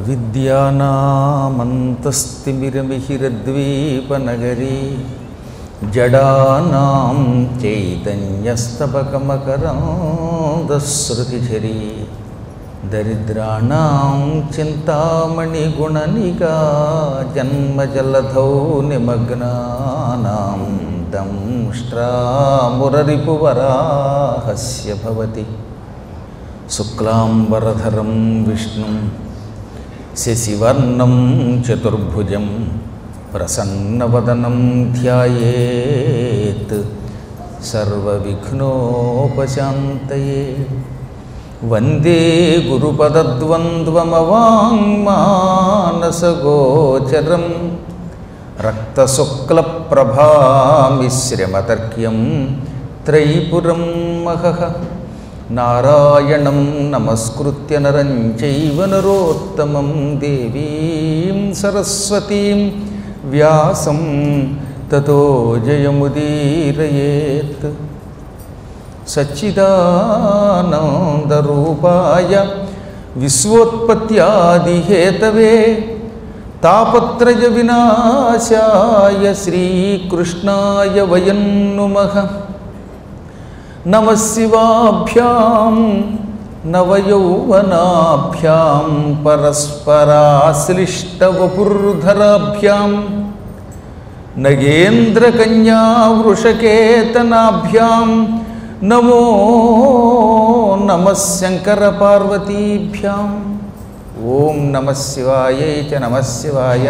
అవిద్యానామంతస్తిమిరమిహిరద్వీపనగరీ జడానాం చైతన్యస్తబకమకరాంధశ్రుతిఝరీ దరిద్రాణాం చింతామణిగుణనికా జన్మజలధౌ నిమగ్నానాం దంష్ట్రామురరిపువరాహస్య భవతి శుక్లాంబరధరం విష్ణుం శశివర్ణం చతుర్భుజం ప్రసన్నవదనం ధ్యాయేత్ సర్వవిఘ్నోపశాంతయే. వందే గురుపదద్వంద్వమవాంగ్మానసగోచరం రక్తశుక్లప్రభామిశ్రమతర్క్యం త్రైపురం మహః. నారాయణం నమస్కృత్య నరం చైవ నరోత్తమం దేవీం సరస్వతీం వ్యాసం తతో జయముదీరయేత్. సచ్చిదానందరూపాయ విశ్వోత్పత్యాదిహేతవే తాపత్రయ వినాశాయ శ్రీకృష్ణాయ వయం నుమః. నమః శివాభ్యాం నవయౌవనాభ్యాం పరస్పరాశ్లిష్టవపుర్ధరాభ్యాం నగేంద్రకన్యా వృషకేతనాభ్యాం నమో నమః శంకరపార్వతీభ్యాం. ఓం నమః శివాయై చ నమః శివాయ.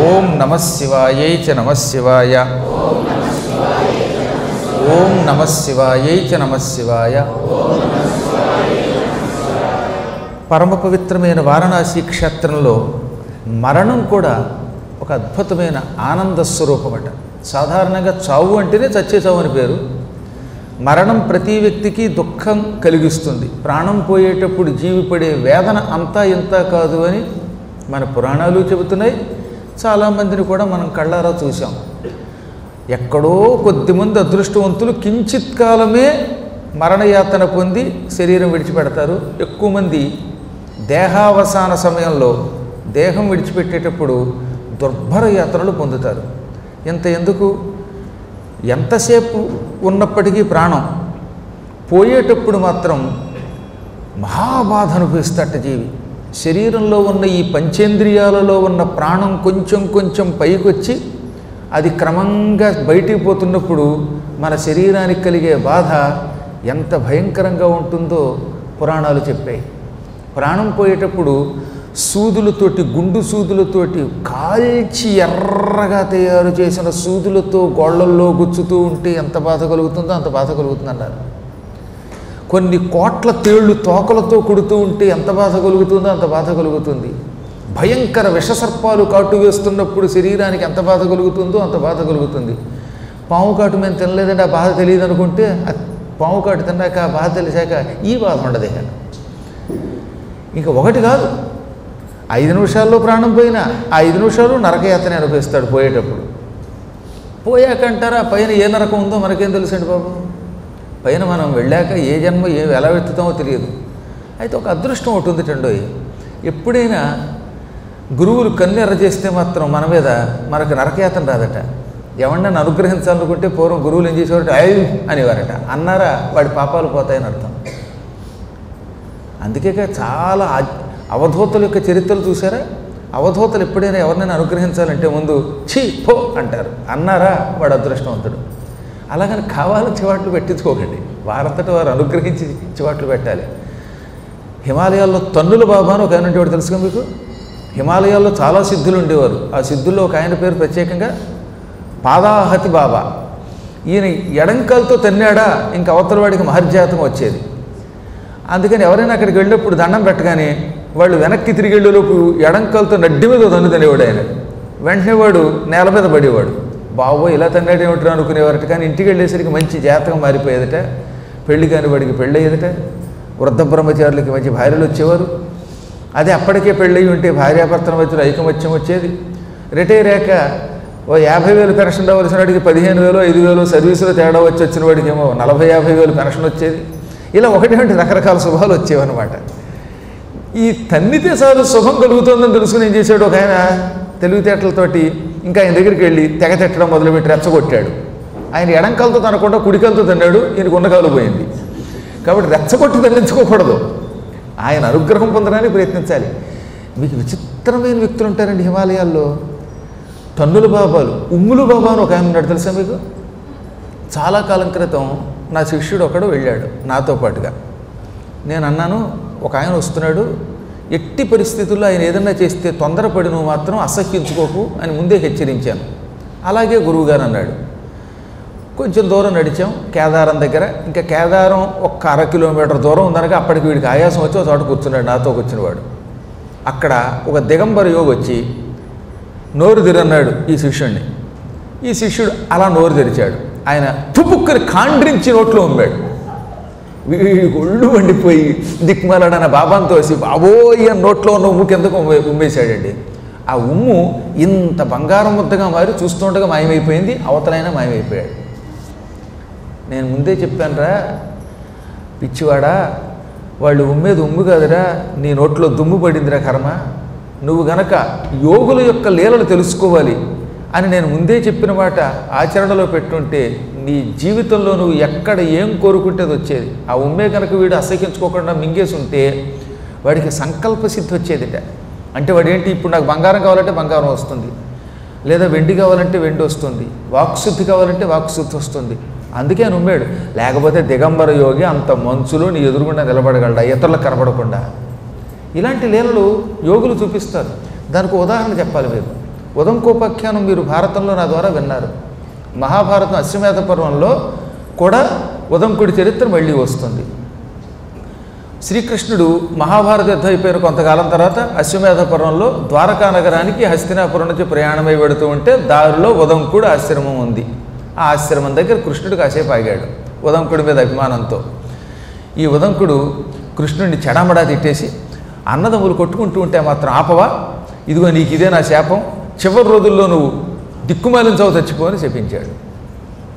ఓం నమః శివాయై చ నమః శివాయ. ఓం నమః శివాయై చ నమః శివాయ. పరమ పవిత్రమైన వారణాసి క్షేత్రంలో మరణం కూడా ఒక అద్భుతమైన ఆనంద స్వరూపమట. సాధారణంగా చావు అంటేనే చచ్చే చావు అని పేరు. మరణం ప్రతి వ్యక్తికి దుఃఖం కలిగిస్తుంది. ప్రాణం పోయేటప్పుడు జీవిపడే వేదన అంతా ఇంత కాదు అని మన పురాణాలు చెబుతున్నాయి. చాలామందిని కూడా మనం కళ్ళారా చూసాం. ఎక్కడో కొద్దిమంది అదృష్టవంతులు కించిత్ కాలమే మరణయాతన పొంది శరీరం విడిచిపెడతారు. ఎక్కువ మంది దేహావసాన సమయంలో దేహం విడిచిపెట్టేటప్పుడు దుర్భర యాతనలు పొందుతారు. ఇంత ఎందుకు, ఎంతసేపు ఉన్నప్పటికీ ప్రాణం పోయేటప్పుడు మాత్రం మహాబాధ అనుభవిస్తాట జీవి. శరీరంలో ఉన్న ఈ పంచేంద్రియాలలో ఉన్న ప్రాణం కొంచెం కొంచెం పైకొచ్చి అది క్రమంగా బయటికి పోతున్నప్పుడు మన శరీరానికి కలిగే బాధ ఎంత భయంకరంగా ఉంటుందో పురాణాలు చెప్పాయి. ప్రాణం పోయేటప్పుడు సూదులతోటి, గుండు సూదులతోటి, కాల్చి ఎర్రగా తయారు చేసిన సూదులతో గోళ్లల్లో గుచ్చుతూ ఉంటే ఎంత బాధ కలుగుతుందో అంత బాధ కలుగుతుందన్నారు. కొన్ని కోట్ల తేళ్లు తోకలతో కొడుతూ ఉంటే ఎంత బాధ కలుగుతుందో అంత బాధ కలుగుతుంది. భయంకర విషసర్పాలు కాటు వేస్తున్నప్పుడు శరీరానికి ఎంత బాధ కలుగుతుందో అంత బాధ కలుగుతుంది. పాము కాటు మేము తినలేదంటే ఆ బాధ తెలియదు అనుకుంటే పాము కాటు తిన్నాక ఆ బాధ తెలిసాక ఈ బాధ ఉండదు. ఇంకా ఒకటి కాదు, 5 నిమిషాల్లో ప్రాణం పోయినా ఆ 5 నిమిషాలు నరకయాతన అనుభవిస్తాడు పోయేటప్పుడు. పోయాకంటారా పైన ఏ నరకం ఉందో మనకేం తెలుసండి బాబు. పైన మనం వెళ్ళాక ఏ జన్మ ఎలా వెతుతామో తెలియదు. అయితే ఒక అదృష్టం ఒకటి ఉందిటండోయ్. ఎప్పుడైనా గురువులు కన్ను ఎర్ర చేస్తే మాత్రం మన మీద మనకు నరకయాతన రాదట. ఎవరినైనా అనుగ్రహించాలనుకుంటే పూర్వం గురువులు ఏం చేసేవారట, ఐ అనేవారట. అన్నారా వాడి పాపాలు పోతాయని అర్థం. అందుకే చాలా అవధూతల యొక్క చరిత్రలు చూసారా. అవధూతలు ఎప్పుడైనా ఎవరినైనా అనుగ్రహించాలంటే ముందు ఛీ పో అంటారు. అన్నారా వాడు అదృష్టవంతుడు. అలాగని కావాలని చివాట్లు పెట్టించుకోకండి. వారంతట వారు అనుగ్రహించి చివాట్లు పెట్టాలి. హిమాలయాల్లో తన్నుల బాబా అని ఒక ఆయన ఉండేవాడు, తెలుసుగా మీకు. హిమాలయాల్లో చాలా సిద్ధులు ఉండేవారు. ఆ సిద్ధుల్లో ఒక ఆయన పేరు ప్రత్యేకంగా పాదాహతి బాబా. ఈయన ఎడంకాలతో తన్నాడా ఇంక అవతల వాడికి మహర్జాతం వచ్చేది. అందుకని ఎవరైనా అక్కడికి వెళ్ళినప్పుడు దండం పెట్టగానే వాళ్ళు వెనక్కి తిరిగి వెళ్ళేలోపు ఎడంకాలతో నడ్డి మీద తన్ను తనేవాడు ఆయన. వెంటనే వాడు నేల మీద పడేవాడు. బాబో ఇలా తన్నాడేమిట్రా అనుకునేవారట. కానీ ఇంటికి వెళ్ళేసరికి మంచి జాతకం మారిపోయేదట. పెళ్లి కాని వాడికి పెళ్ళి అయ్యేదట. వృద్ధ బ్రహ్మచారులకి మంచి భార్యలు వచ్చేవారు. అదే అప్పటికే పెళ్ళయి ఉంటే భార్యాభర్తల మధ్యలో ఐకమత్యం వచ్చేది. రిటైర్ అయ్యాక ఓ 50,000 పెన్షన్ రావాల్సిన వాడికి 15,000 5,000 సర్వీసులో తేడా వచ్చిన వాడికి ఏమో 40,000 50,000 పెన్షన్ వచ్చేది. ఇలా ఒకటి రకరకాల శుభాలు వచ్చేవన్నమాట. ఈ తన్నితే చాలు శుభం కలుగుతుందని తెలుసుకుని ఏం చేశాడు ఒక ఆయన తెలివితేటలతోటి ఇంకా ఆయన దగ్గరికి వెళ్ళి తెగ తిట్టడం మొదలుపెట్టి రెచ్చగొట్టాడు. ఆయన ఎడంకాలతో తనకుండా కుడికాలతో తన్నాడు, ఈయనకు ఉండకాలు పోయింది. కాబట్టి రెచ్చగొట్టి దండించుకోకూడదు, ఆయన అనుగ్రహం పొందడానికి ప్రయత్నించాలి. మీకు విచిత్రమైన వ్యక్తులు ఉంటారండి హిమాలయాల్లో. తన్నుల బాబాలు, ఉమ్ములు బాబా అని ఒక ఆయన ఉన్నాడు తెలుసా మీకు? చాలా కాలం క్రితం నా శిష్యుడు ఒకడు వెళ్ళాడు నాతో పాటుగా. నేను అన్నాను, ఒక ఆయన వస్తున్నాడు, ఎట్టి పరిస్థితుల్లో ఆయన ఏదన్నా చేస్తే తొందరపడి నువ్వు మాత్రం అసహ్యించుకోకు అని ముందే హెచ్చరించాను. అలాగే గురువుగారు అన్నాడు. కొంచెం దూరం నడిచాం కేదారం దగ్గర. ఇంకా కేదారం ఒక 1/2 కిలోమీటర్ దూరం ఉందనగా అప్పటికి వీడికి ఆయాసం వచ్చి ఒక చోట కూర్చున్నాడు నాతో కూర్చున్నవాడు. అక్కడ ఒక దిగంబర యోగి వచ్చి నోరు తెరన్నాడు ఈ శిష్యుడిని. ఈ శిష్యుడు అలా నోరు తెరిచాడు. ఆయన తుపుక్కని కాండ్రించి నోట్లో ఉమ్మాడు. వీడి ఒళ్ళు వండిపోయి దిక్కుమాలాడన్న బాబాను తోసి బాబోయ్య నోట్లో ఉన్న ఉమ్ము కిందకు ఉమ్మేశాడండి. ఆ ఉమ్ము ఇంత బంగారం ముద్దగా మారి చూస్తుండగా మాయమైపోయింది, అవతలైనా మాయమైపోయాడు. నేను ముందే చెప్పానురా పిచ్చివాడా, వాళ్ళు ఉమ్మేది ఉమ్ము కాదురా, నీ నోట్లో దుమ్ము పడిందిరా కర్మ. నువ్వు గనక యోగుల యొక్క లీలలు తెలుసుకోవాలి అని నేను ముందే చెప్పిన మాట ఆచరణలో పెట్టుంటే నీ జీవితంలో నువ్వు ఎక్కడ ఏం కోరుకుంటే అది వచ్చేది. ఆ ఉమ్మే కనుక వీడు అసహించుకోకుండా మింగేసి ఉంటే వాడికి సంకల్ప సిద్ధి వచ్చేదిట. అంటే వాడు ఏంటి, ఇప్పుడు నాకు బంగారం కావాలంటే బంగారం వస్తుంది, లేదా వెండి కావాలంటే వెండి వస్తుంది, వాక్శుద్ధి కావాలంటే వాక్శుద్ధి వస్తుంది. అందుకే ఆయన ఉమ్మాడు. లేకపోతే దిగంబర యోగి అంత మంచులో నీ ఎదురుగుండా నిలబడగలడా ఇతరులకు కనబడకుండా? ఇలాంటి లీలలు యోగులు చూపిస్తారు. దానికి ఉదాహరణ చెప్పాలి మీరు. ఉదంకోపాఖ్యానం మీరు భారతంలో నా ద్వారా విన్నారు. మహాభారతం అశ్వమేధ పర్వంలో కూడా ఉదంకుడి చరిత్ర మళ్ళీ వస్తుంది. శ్రీకృష్ణుడు మహాభారత యుద్ధం అయిపోయిన కొంతకాలం తర్వాత అశ్వమేధ పర్వంలో ద్వారకా నగరానికి హస్తినాపురం నుంచి ప్రయాణమై వెడుతూ ఉంటే దారిలో ఉదంకుడు ఆశ్రమం ఉంది. ఆ ఆశ్రమం దగ్గర కృష్ణుడు కాసేపు ఆగాడు ఉదంకుడి మీద అభిమానంతో. ఈ ఉదంకుడు కృష్ణుడిని చెడామడా తిట్టేసి, అన్నదమ్ములు కొట్టుకుంటూ ఉంటే మాత్రం ఆపవా, ఇదిగో నీకు ఇదే నా శాపం, చివరి రోజుల్లో నువ్వు దిక్కుమాలిన చావు చచ్చిపోని శపించాడు.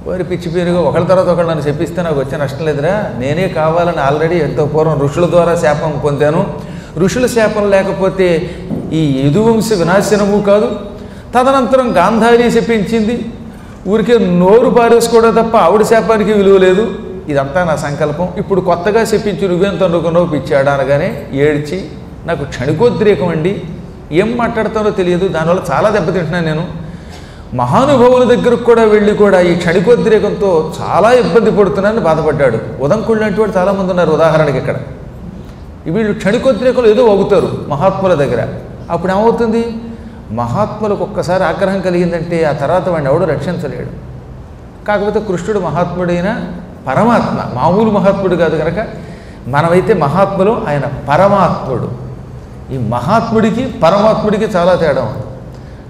వారి పిచ్చి పేరుగా ఒకళ్ళ తర్వాత ఒకళ్ళు నన్ను శపిస్తే నాకు వచ్చే నష్టం లేదురా, నేనే కావాలని ఆల్రెడీ ఎంతో పూర్వం ఋషుల ద్వారా శాపం పొందాను. ఋషుల శాపం లేకపోతే ఈ యదువంశ వినాశనము కాదు. తదనంతరం గాంధారి శపించింది, ఊరికే నోరు పారేసుకోవడం తప్ప ఆవిడ శాపానికి విలువ లేదు. ఇదంతా నా సంకల్పం. ఇప్పుడు కొత్తగా చెప్పించి నువ్వేంత అనుకున్నావు పిచ్చాడా అనగానే ఏడ్చి, నాకు క్షణికోద్రేకం అండి, ఏం మాట్లాడతానో తెలియదు, దానివల్ల చాలా దెబ్బతింటున్నాను నేను. మహానుభావుల దగ్గరకు కూడా వెళ్ళి కూడా ఈ క్షణికోద్రేకంతో చాలా ఇబ్బంది పడుతున్నానని బాధపడ్డాడు. ఉదంకుడు లాంటి వాడు చాలామంది ఉన్నారు. ఉదాహరణకి ఇక్కడ వీళ్ళు క్షణికోద్రేకంలో ఏదో అవుతారు మహాత్ముల దగ్గర. అప్పుడు ఏమవుతుంది, మహాత్ములకు ఒక్కసారి ఆగ్రహం కలిగిందంటే ఆ తర్వాత వాడిని ఎవడు రక్షించలేడు. కాకపోతే కృష్ణుడు మహాత్ముడైన పరమాత్మ, మామూలు మహాత్ముడు కాదు కనుక మనమైతే మహాత్ములు, ఆయన పరమాత్ముడు. ఈ మహాత్ముడికి పరమాత్ముడికి చాలా తేడా ఉంది.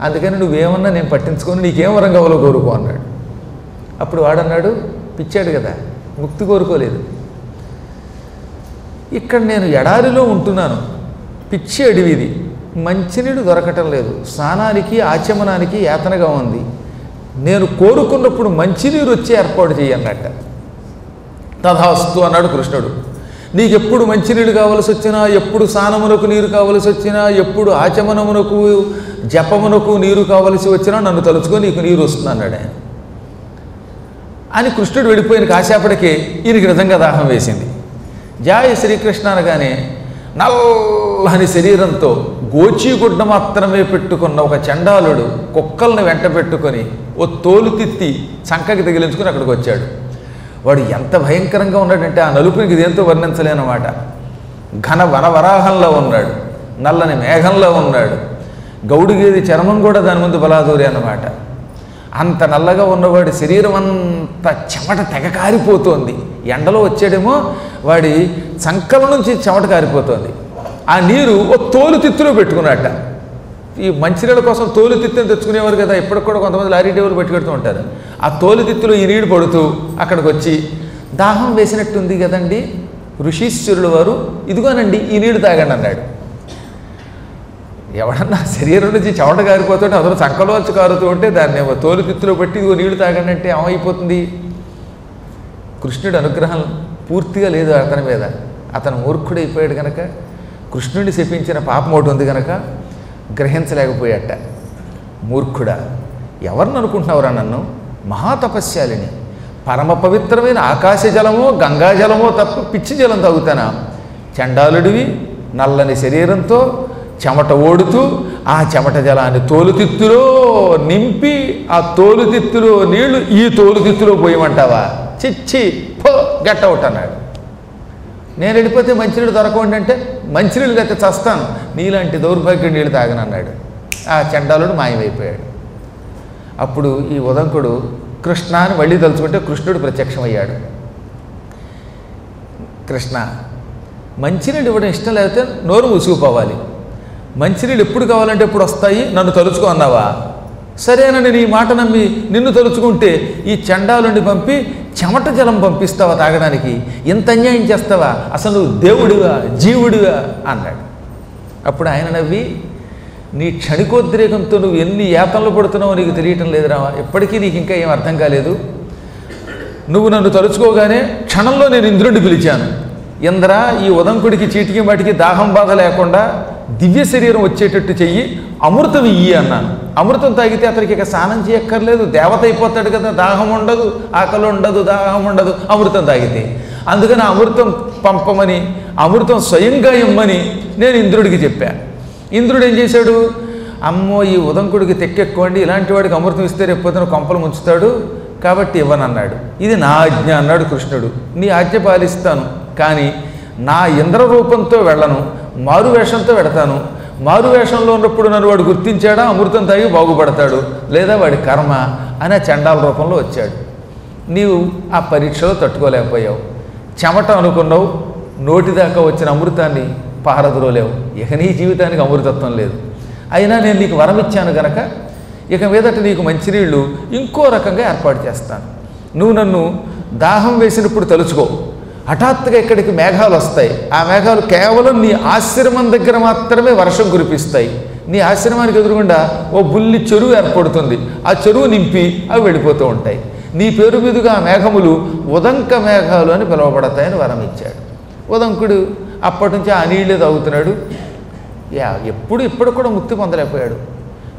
అందుకని నువ్వేమన్నా నేను పట్టించుకొని నీకేం వరం కావాలో కోరుకో అన్నాడు. అప్పుడు వాడన్నాడు, పిచ్చాడు కదా, ముక్తి కోరుకోలేదు. ఇక్కడ నేను ఎడారిలో ఉంటున్నాను, పిచ్చి అడివిది, మంచినీడు దొరకటం లేదు, స్నానానికి ఆచమనానికి యాతనగా ఉంది, నేను కోరుకున్నప్పుడు మంచినీరు వచ్చి ఏర్పాటు చేయన్నట్ట. తథాస్తు అన్నాడు కృష్ణుడు. నీకెప్పుడు మంచినీళ్ళు కావలసి వచ్చినా, ఎప్పుడు స్నానమునకు నీరు కావలసి వచ్చినా, ఎప్పుడు ఆచమనమునకు జపమునకు నీరు కావలసి వచ్చినా నన్ను తలుచుకొని నీకు నీరు వస్తుంది అన్నాడు ఆయన. అని కృష్ణుడు వెళ్ళిపోయిన కాసేపటికి ఈయనకి నిజంగా దాహం వేసింది. జాయ శ్రీకృష్ణ అనగానే నల్లని శరీరంతో గోచీగుడ్డ మాత్రమే పెట్టుకున్న ఒక చండాలుడు కుక్కల్ని వెంట పెట్టుకొని ఓ తోలు తిత్తి చంకకి తగిలించుకొని అక్కడికి వచ్చాడు. వాడు ఎంత భయంకరంగా ఉన్నాడంటే ఆ నలుపునికి దేంతో వర్ణించలేనమాట. ఘన వనవరాహంలో ఉన్నాడు, నల్లని మేఘంలో ఉన్నాడు, గౌడిగేది చర్మం కూడా దాని ముందు బలాదూరి అన్నమాట. అంత నల్లగా ఉన్నవాడి శరీరం అంతా చెమట తెగ కారిపోతోంది. ఎండలో వచ్చాడేమో వాడి చంకల నుంచి చెమట కారిపోతోంది. ఆ నీరు ఓ తోలు తిత్తులో పెట్టుకున్నట్ట. ఈ మంచినీళ్ళ కోసం తోలు తిత్తుని తెచ్చుకునేవారు కదా, ఇప్పటికి కూడా కొంతమంది లారీ టేబుల్ పెట్టుకెడుతూ ఉంటారు. ఆ తోలు తిత్తులో ఈ నీడు పడుతూ అక్కడికి వచ్చి, దాహం వేసినట్టుంది కదండి ఋషీశ్వరుడు వారు, ఇదిగోనండి ఈ నీడు తాగండి అన్నాడు. ఎవడన్నా శరీరం నుంచి చెమట కారిపోతుంటే అందులో చక్కలో వచ్చి కారుతూ ఉంటే దాన్ని తోలు తిత్తులో పెట్టి ఇదిగో నీళ్లు తాగండి అంటే ఏమైపోతుంది? కృష్ణుడి అనుగ్రహం పూర్తిగా లేదు అతని మీద. అతను మూర్ఖుడైపోయాడు కనుక కృష్ణుడిని శపించిన పాపం ఒకటి ఉంది కనుక గ్రహించలేకపోయాట. మూర్ఖుడా, ఎవరిని అనుకుంటున్నావురా నన్ను? మహాతపస్యాలిని, పరమ పవిత్రమైన ఆకాశ జలమో గంగాజలమో తప్ప పిచ్చి జలం తాగుతానా? చండాలుడివి, నల్లని శరీరంతో చెమట ఓడుతూ ఆ చెమట జలాన్ని తోలుతిత్తులో నింపి ఆ తోలుతిత్తులో నీళ్లు ఈ తోలుతిత్తులో పోయమంటావా? చిచ్చి పో, గెట్ అవుట్ అన్నాడు. నేను వెళ్ళిపోతే మంచినీళ్ళు దొరకవండి అంటే మంచినీళ్ళు లేకపోతే చస్తాను, నీలాంటి దౌర్భాగ్యం నీళ్ళు తాగనన్నాడు. ఆ చండాలుడు మాయమైపోయాడు. అప్పుడు ఈ ఉదంకుడు కృష్ణ అని మళ్ళీ తలుచుకుంటే కృష్ణుడు ప్రత్యక్షమయ్యాడు. కృష్ణ, మంచినీళ్ళు ఇవ్వడం ఇష్టం లేకపోతే నోరు మూసుకుపోవాలి. మంచినీళ్ళు ఎప్పుడు కావాలంటే ఎప్పుడు వస్తాయి, నన్ను తలుచుకో అన్నావా? సరేనని నీ మాట నమ్మి నిన్ను తలుచుకుంటే ఈ చండాలుండి పంపి చెమట జలం పంపిస్తావా తాగడానికి? ఇంత అన్యాయం చేస్తావా? అసలు నువ్వు దేవుడివా జీవుడివా అన్నాడు. అప్పుడు ఆయన నవ్వి, నీ క్షణికోద్రేకంతో నువ్వు ఎన్ని యాతనలు పడుతున్నావో నీకు తెలియటం లేదురా, ఎప్పటికీ నీకు ఇంకా ఏం అర్థం కాలేదు. నువ్వు నన్ను తలుచుకోగానే క్షణంలో నేను ఇంద్రుడిని పిలిచాను. ఇంద్ర, ఈ ఉదంకుడికి చీటికి వాటికి దాహం బాధ లేకుండా దివ్య శరీరం వచ్చేటట్టు చెయ్యి, అమృతం ఇయ్యి అన్నాను. అమృతం తాగితే అతనికి ఇక స్నానం చేయక్కర్లేదు, దేవత అయిపోతాడు కదా, దాహం ఉండదు, ఆకలి ఉండదు, దాహం ఉండదు అమృతం తాగితే. అందుకని అమృతం పంపమని, అమృతం స్వయంగా ఇమ్మని నేను ఇంద్రుడికి చెప్పాను. ఇంద్రుడు ఏం చేశాడు? అమ్మో, ఈ ఉదంకుడికి తెక్కెక్కువండి, ఇలాంటి వాడికి అమృతం ఇస్తే రేపొద్దున కొంపలు ముంచుతాడు, కాబట్టి ఇవ్వనన్నాడు. ఇది నా ఆజ్ఞ అన్నాడు కృష్ణుడు. నీ ఆజ్ఞ పాలిస్తాను, కానీ నా ఇంద్ర రూపంతో వెళ్ళను, మారు వేషంతో వెడతాను. మారు వేషంలో ఉన్నప్పుడు నన్ను వాడు గుర్తించాడా, అమృతం తాగి బాగుపడతాడు, లేదా వాడి కర్మ అనే చండాల రూపంలో వచ్చాడు. నీవు ఆ పరీక్షలో తట్టుకోలేకపోయావు, చెమట అనుకున్నావు, నోటిదాకా వచ్చిన అమృతాన్ని పారద్రోలేవు. ఇక నీ జీవితానికి అమృతత్వం లేదు. అయినా నేను నీకు వరం ఇచ్చాను కనుక ఇక మీదట నీకు మంచినీళ్ళు ఇంకో రకంగా ఏర్పాటు చేస్తాను. నువ్వు నన్ను దాహం వేసినప్పుడు తలుచుకో, హఠాత్తుగా ఇక్కడికి మేఘాలు వస్తాయి. ఆ మేఘాలు కేవలం నీ ఆశ్రమం దగ్గర మాత్రమే వర్షం కురిపిస్తాయి. నీ ఆశ్రమానికి ఎదురుగుండా ఓ బుల్లి చెరువు ఏర్పడుతుంది. ఆ చెరువు నింపి అవి వెళ్ళిపోతూ ఉంటాయి. నీ పేరు మీదుగా ఆ మేఘములు ఉదంక మేఘాలు అని పిలువబడతాయని వరం ఇచ్చాడు. ఉదంకుడు అప్పటి నుంచి ఆ నీళ్ళే తాగుతున్నాడు. ఇప్పుడు కూడా ముక్తి పొందలేకపోయాడు.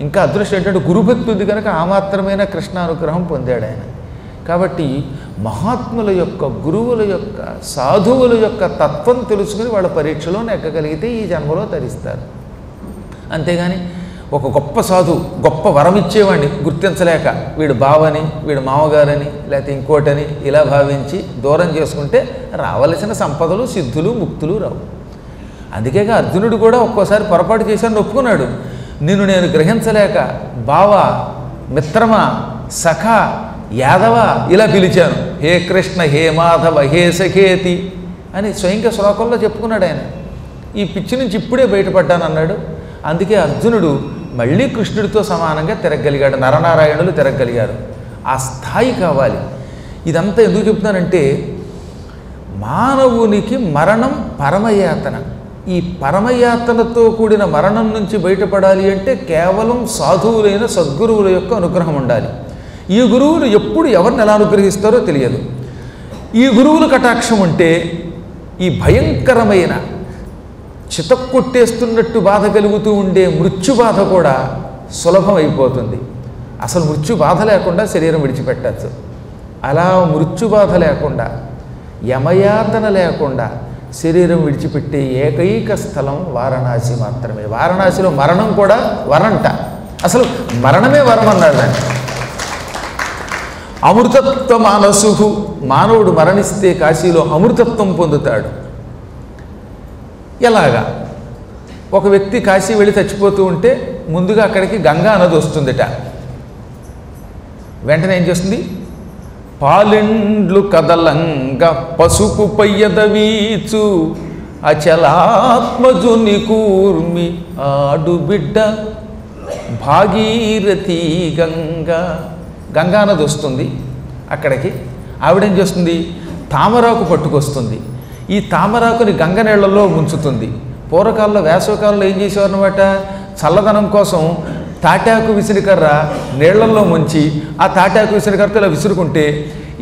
ఇంకా అదృష్టం ఏంటంటే గురుభక్తి ఉంది కనుక ఆ మాత్రమైన కృష్ణ అనుగ్రహం పొందాడు ఆయన. కాబట్టి మహాత్ముల యొక్క, గురువుల యొక్క, సాధువుల యొక్క తత్వం తెలుసుకుని వాళ్ళ పరీక్షలో నెగ్గగలిగితే ఈ జన్మలో తరిస్తారు. అంతేగాని ఒక గొప్ప సాధువు గొప్ప వరం ఇచ్చేవాడిని గుర్తించలేక వీడు బావని, వీడు మామగారని, లేకపోతే ఇంకోటని ఇలా భావించి దూరం చేసుకుంటే రావలసిన సంపదలు, సిద్ధులు, ముక్తులు రావు. అందుకేగా అర్జునుడు కూడా ఒక్కోసారి పొరపాటు చేశాను ఒప్పుకున్నాడు. నిన్ను నేను గ్రహించలేక బావ, మిత్రమా, సఖ, యాదవ ఇలా పిలిచాను. హే కృష్ణ, హే మాధవ, హే సఖేతి అని స్వయంగా శ్లోకంలో చెప్పుకున్నాడు ఆయన. ఈ పిచ్చి నుంచి ఇప్పుడే బయటపడ్డాను అన్నాడు. అందుకే అర్జునుడు మళ్ళీ కృష్ణుడితో సమానంగా తిరగలిగాడు, నరనారాయణులు తిరగలిగారు. ఆ స్థాయి కావాలి. ఇదంతా ఎందుకు చెప్తున్నానంటే మానవునికి మరణం పరమయాతన. ఈ పరమయాతనతో కూడిన మరణం నుంచి బయటపడాలి అంటే కేవలం సాధువులైన సద్గురువుల యొక్క అనుగ్రహం ఉండాలి. ఈ గురువులు ఎప్పుడు ఎవరిని ఎలా అనుగ్రహిస్తారో తెలియదు. ఈ గురువుల కటాక్షం ఉంటే ఈ భయంకరమైన చితక్కొట్టేస్తున్నట్టు బాధ కలుగుతూ ఉండే మృత్యు బాధ కూడా సులభం అయిపోతుంది. అసలు మృత్యు బాధ లేకుండా శరీరం విడిచిపెట్టచ్చు. అలా మృత్యు బాధ లేకుండా, యమయాతన లేకుండా శరీరం విడిచిపెట్టే ఏకైక స్థలం వారణాసి మాత్రమే. వారణాసిలో మరణం కూడా వరంట. అసలు మరణమే వరం అన్నాడు దాన్ని. అమృతత్వ మానసు, మానవుడు మరణిస్తే కాశీలో అమృతత్వం పొందుతాడు. ఎలాగా? ఒక వ్యక్తి కాశీ వెళ్ళి చచ్చిపోతూ ఉంటే ముందుగా అక్కడికి గంగా నది వస్తుందిట. వెంటనే ఏం చేస్తుంది? పాలిండ్లు కదలంగ పసుపు పయ్యదవీచు అచలాత్మజుని కూర్మి ఆడు బిడ్డ భాగీరథి గంగా. గంగానది వస్తుంది అక్కడికి. ఆవిడేం చేస్తుంది? తామరాకు పట్టుకొస్తుంది. ఈ తామరాకుని గంగ నీళ్లలో ముంచుతుంది. పూర్వకాలంలో వేసవికాలంలో ఏం చేసేవారు అన్నమాట, చల్లదనం కోసం తాటాకు విసిరికర్ర నీళ్లలో ముంచి ఆ తాటాకు విసిరికర్రతో ఇలా విసురుకుంటే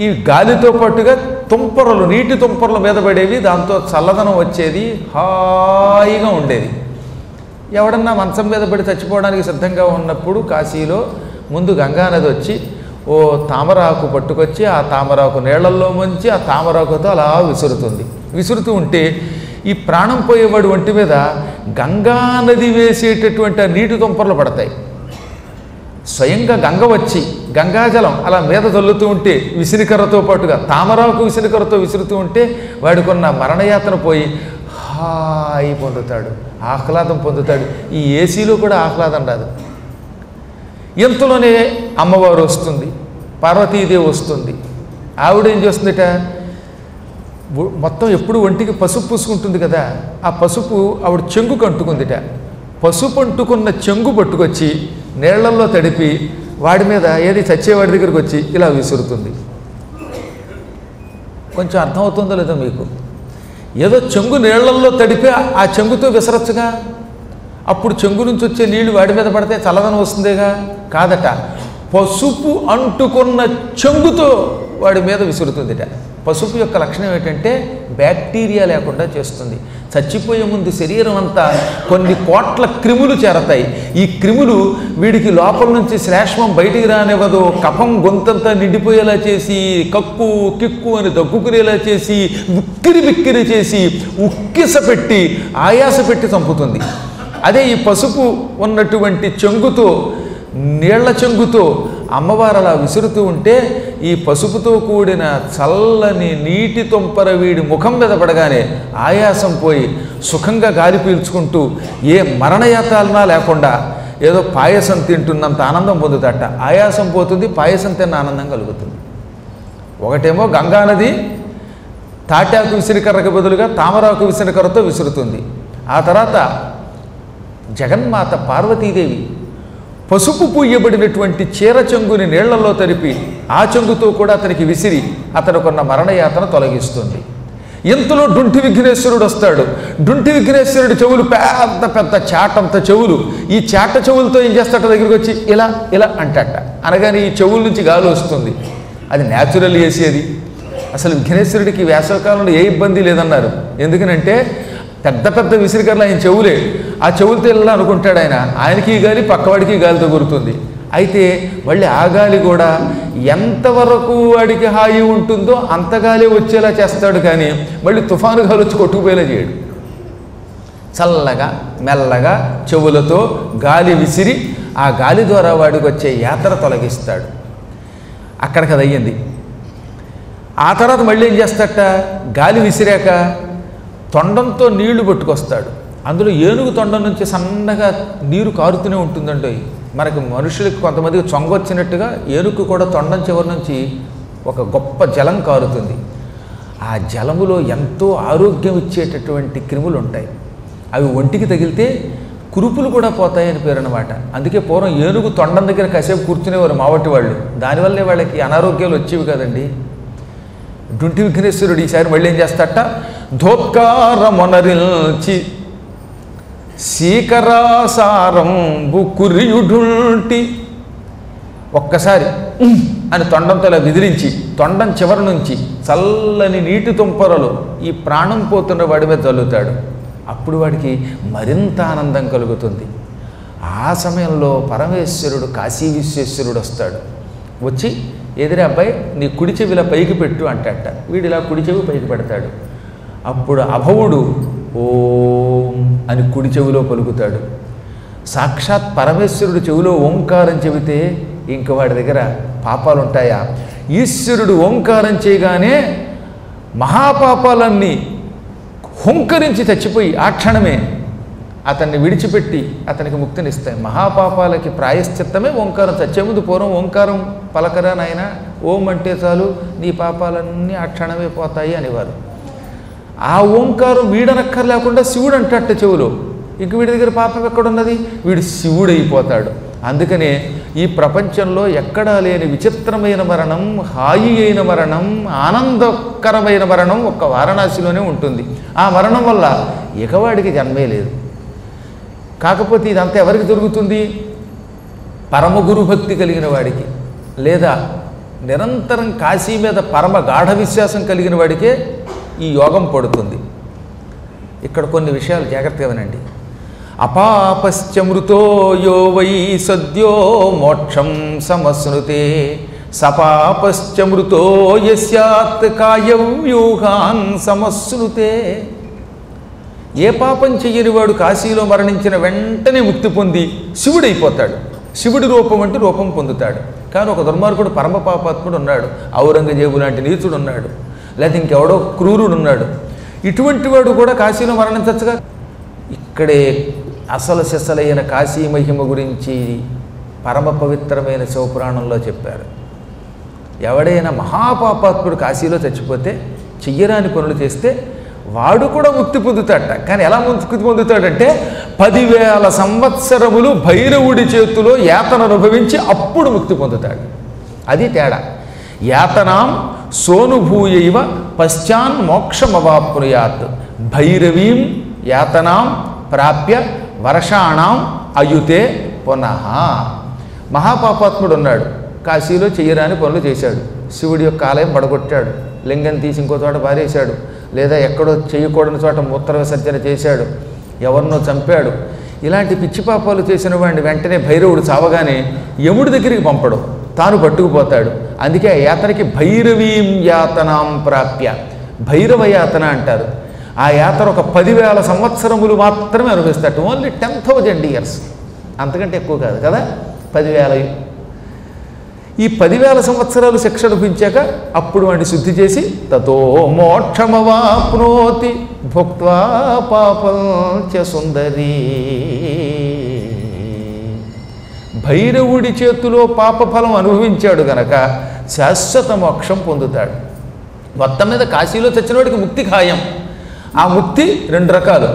ఈ గాలితో పాటుగా తుంపరలు, నీటి తుంపరల మీద పడేవి, దాంతో చల్లదనం వచ్చేది, హాయిగా ఉండేది. ఎవడన్నా మంచం మీద పడి చచ్చిపోవడానికి సిద్ధంగా ఉన్నప్పుడు కాశీలో ముందు గంగానది వచ్చి ఓ తామరాకు పట్టుకొచ్చి ఆ తామరాకు నీళ్లల్లో ముంచి ఆ తామరాకుతో అలా విసురుతుంది. విసురుతూ ఉంటే ఈ ప్రాణం పోయేవాడు ఒంటి మీద గంగానది వేసేటటువంటి ఆ నీటి తుంపర్లు పడతాయి. స్వయంగా గంగ వచ్చి గంగాజలం అలా మీద చల్లుతూ ఉంటే విసిరికర్రతో పాటుగా తామరాకు విసిరికర్రతో విసురుతూ ఉంటే వాడికున్న మరణయాత్ర పోయి హాయి పొందుతాడు, ఆహ్లాదం పొందుతాడు. ఈ ఏసీలో కూడా ఆహ్లాదం రాదు. ఇంతలోనే అమ్మవారు వస్తుంది, పార్వతీదేవి వస్తుంది. ఆవిడేం చేస్తుందిట, మొత్తం ఎప్పుడు ఒంటికి పసుపు పూసుకుంటుంది కదా, ఆ పసుపు ఆవిడ చెంగుకు అంటుకుందిట. పసుపు అంటుకున్న చెంగు పట్టుకొచ్చి నీళ్లల్లో తడిపి వాడి మీద ఏది చచ్చేవాడి దగ్గరికి వచ్చి ఇలా విసురుతుంది. కొంచెం అర్థమవుతుందో లేదో మీకు? ఏదో చెంగు నీళ్లల్లో తడిపి ఆ చెంగుతో విసరచ్చుగా, అప్పుడు చెంగు నుంచి వచ్చే నీళ్లు వాడి మీద పడితే చల్లదనం వస్తుందేగా. కాదట, పసుపు అంటుకున్న చెంగుతో వాడి మీద విసురుతుందిట. పసుపు యొక్క లక్షణం ఏంటంటే బ్యాక్టీరియా లేకుండా చేస్తుంది. చచ్చిపోయే ముందు శరీరం అంతా కొన్ని కోట్ల క్రిములు చేరతాయి. ఈ క్రిములు వీడికి లోపల నుంచి శ్లేష్మం బయటికి రానివ్వదు. కఫం గొంతంతా నిండిపోయేలా చేసి, కక్కు కిక్కు అని దగ్గుకునేలా చేసి, ఉక్కిరి బిక్కిరి చేసి, ఉక్కిస పెట్టి, ఆయాస పెట్టి చంపుతుంది. అదే ఈ పసుపు ఉన్నటువంటి చెంగుతో, నీళ్ల చెంగుతో అమ్మవారు అలా విసురుతూ ఉంటే ఈ పసుపుతో కూడిన చల్లని నీటి తుంపర వీడి ముఖం మీద పడగానే ఆయాసం పోయి సుఖంగా గాలి పీల్చుకుంటూ ఏ మరణయాత్రలనా లేకుండా ఏదో పాయసం తింటున్నంత ఆనందం పొందుతాట. ఆయాసం పోతుంది, పాయసం తిన్న ఆనందం కలుగుతుంది. ఒకటేమో గంగానది తాటాకు విసిరికర్రకు బదులుగా తామరాకు విసిరికర్రతో విసురుతుంది. ఆ తర్వాత జగన్మాత పార్వతీదేవి పసుపు పూయబడినటువంటి చీర చెంగుని నీళ్లలో తరిపి ఆ చెంగుతో కూడా అతనికి విసిరి అతనుకున్న మరణయాతన తొలగిస్తుంది. ఇంతలో డుంటి విఘ్నేశ్వరుడు వస్తాడు. డుంటి విఘ్నేశ్వరుడి చెవులు పెద్ద పెద్ద చాటంత చెవులు. ఈ చాట చెవులతో ఏం చేస్తాట, దగ్గరికి వచ్చి ఇలా ఇలా అంటాట. అనగానే ఈ చెవుల నుంచి గాలి వస్తుంది. అది న్యాచురల్ ఏసీ. అసలు విఘ్నేశ్వరుడికి వేసవకాలంలో ఏ ఇబ్బంది లేదన్నారు. ఎందుకనంటే పెద్ద పెద్ద విసిరికర్లు ఆయన చెవులే. ఆ చెవులతో ఇలా అనుకుంటాడు ఆయన. ఆయనకి గాలి పక్కవాడికి గాలి తగులుతుంది. అయితే మళ్ళీ ఆ గాలి కూడా ఎంతవరకు వాడికి హాయి ఉంటుందో అంత గాలి వచ్చేలా చేస్తాడు, కానీ మళ్ళీ తుఫాను గాలి వచ్చి కొట్టుకుపోయేలా చేయడు. చల్లగా మెల్లగా చెవులతో గాలి విసిరి ఆ గాలి ద్వారా వాడికి వచ్చే యాత్ర తొలగిస్తాడు. అక్కడికి అది అయ్యింది. ఆ తర్వాత మళ్ళీ ఏం చేస్తాడట, గాలి విసిరాక తొండంతో నీళ్లు పట్టుకొస్తాడు. అందులో ఏనుగు తొండం నుంచి సన్నగా నీరు కారుతూనే ఉంటుందండి. మనకు మనుషులకు కొంతమందికి చొంగొచ్చినట్టుగా ఏనుగు కూడా తొండం చివరి నుంచి ఒక గొప్ప జలం కారుతుంది. ఆ జలములో ఎంతో ఆరోగ్యం ఇచ్చేటటువంటి క్రిములు ఉంటాయి. అవి ఒంటికి తగిలితే కురుపులు కూడా పోతాయని పేరు అన్నమాట. అందుకే పూర్వం ఏనుగు తొండం దగ్గర కాసేపు కూర్చునేవారు మావటి వాళ్ళు. దానివల్లే వాళ్ళకి అనారోగ్యాలు వచ్చేవి కదండి. డుంటి విఘ్నేశ్వరుడు ఈసారి మళ్ళీ ఏం చేస్తాట, ధోత్కారమొనరిల్చి శీకరాసారంబు కురియుడుంటి ఒక్కసారి అని తొండంతో ఇలా విదిరించి తొండం చివరి నుంచి చల్లని నీటి తుంపరలు ఈ ప్రాణం పోతున్న వాడి మీద చల్లుతాడు. అప్పుడు వాడికి మరింత ఆనందం కలుగుతుంది. ఆ సమయంలో పరమేశ్వరుడు కాశీ విశ్వేశ్వరుడు వస్తాడు. వచ్చి ఎదురే అబ్బాయి నీ కుడి చెవిలా పైకి పెట్టు అంటాట. వీడు ఇలా కుడి చెవి పైకి పెడతాడు. అప్పుడు అభవుడు ఓం అని కుడి చెవిలో పలుకుతాడు. సాక్షాత్ పరమేశ్వరుడు చెవిలో ఓంకారం చెబితే ఇంక వాడి దగ్గర పాపాలు ఉంటాయా? ఈశ్వరుడు ఓంకారం చేయగానే మహాపాపాలన్నీ హుంకరించి చచ్చిపోయి ఆ క్షణమే అతన్ని విడిచిపెట్టి అతనికి ముక్తినిస్తాయి. మహాపాపాలకి ప్రాయశ్చిత్తమే ఓంకారం. చచ్చే ముందు పూర్వం ఓంకారం పలకరా నాయన, ఓం అంటే చాలు నీ పాపాలన్నీ ఆ క్షణమే పోతాయి అనేవారు. ఆ ఓంకారం వీడనక్కర్ లేకుండా శివుడు అంటట్ట చెవులో. ఇంక వీడి దగ్గర పాపం ఎక్కడున్నది? వీడు శివుడైపోతాడు. అందుకనే ఈ ప్రపంచంలో ఎక్కడా లేని విచిత్రమైన మరణం, హాయి అయిన మరణం, ఆనందకరమైన మరణం ఒక్క వారణాసిలోనే ఉంటుంది. ఆ మరణం వల్ల ఇకవాడికి జన్మే లేదు. కాకపోతే ఇదంతా ఎవరికి దొరుకుతుంది? పరమ గురు భక్తి కలిగిన వాడికి, లేదా నిరంతరం కాశీ మీద పరమ గాఢ విశ్వాసం కలిగిన వాడికే ఈ యోగం పడుతుంది. ఇక్కడ కొన్ని విషయాలు జాగ్రత్తగా వినండి. అపాపశ్చమృతో యో వై సద్యో మోక్షం సమశ్నుతే సపాపశ్చమృతో యస్యాత్ కాయవ్యూహాన్ సమశ్నుతే. ఏ పాపం చెయ్యని వాడు కాశీలో మరణించిన వెంటనే ముక్తి పొంది శివుడైపోతాడు. శివుడి రూపం అంటే రూపం పొందుతాడు. కానీ ఒక దుర్మార్గుడు పరమ పాపాత్ముడు ఉన్నాడు, ఔరంగజేబు లాంటి నీచుడు ఉన్నాడు, లేకపోతే ఇంకెవడో క్రూరుడు ఉన్నాడు. ఇటువంటి వాడు కూడా కాశీలో మరణించచ్చుగా. ఇక్కడే అసలు సిసలైన కాశీ మహిమ గురించి పరమ పవిత్రమైన శివపురాణంలో చెప్పారు. ఎవడైనా మహాపాపాత్ముడు కాశీలో చచ్చిపోతే చెయ్యరాని పనులు చేస్తే వాడు కూడా ముక్తి పొందుతాడట. కానీ ఎలా ముక్తి పొందుతాడంటే 10,000 సంవత్సరములు భైరవుడి చేతిలో యాతన అనుభవించి అప్పుడు ముక్తి పొందుతాడు. అది తేడా. యాతనాం సోనుభూయైవ పశ్చాన్ మోక్షమవాప్నుయాత్ భైరవీం యాతనాం ప్రాప్య వర్షాణం అయుతే పునః. మహాపాపాత్ముడు ఉన్నాడు, కాశీలో చెయ్యరాని పనులు చేశాడు, శివుడి యొక్క ఆలయం పడగొట్టాడు, లింగం తీసి ఇంకో చోట పారేశాడు, లేదా ఎక్కడో చేయకూడని చోట మూత్ర విసర్జన చేశాడు, ఎవరినో చంపాడు. ఇలాంటి పిచ్చి పాపాలు చేసిన వాడిని వెంటనే భైరవుడు చావగానే యముడి దగ్గరికి పంపడు, తాను పట్టుకుపోతాడు. అందుకే ఆ యాతనకి భైరవీం యాతనాం ప్రాప్య, భైరవ యాతన అంటారు. ఆ యాతన ఒక 10,000 సంవత్సరములు మాత్రమే అనుభవిస్తాడు. ఓన్లీ 10,000 years, అంతకంటే ఎక్కువ కాదు కదా. 10,000. ఈ 10,000 సంవత్సరాలు శిక్ష అనుభవించాక అప్పుడు వాడిని శుద్ధి చేసి తతో మోక్షమవాప్నోతి భుక్త్వా పాపం చ సుందరీ. భైరవుడి చేతిలో పాపఫలం అనుభవించాడు గనక శాశ్వత మోక్షం పొందుతాడు. మొత్తం మీద కాశీలో చచ్చినవాడికి ముక్తి ఖాయం. ఆ ముక్తి 2 రకాలు.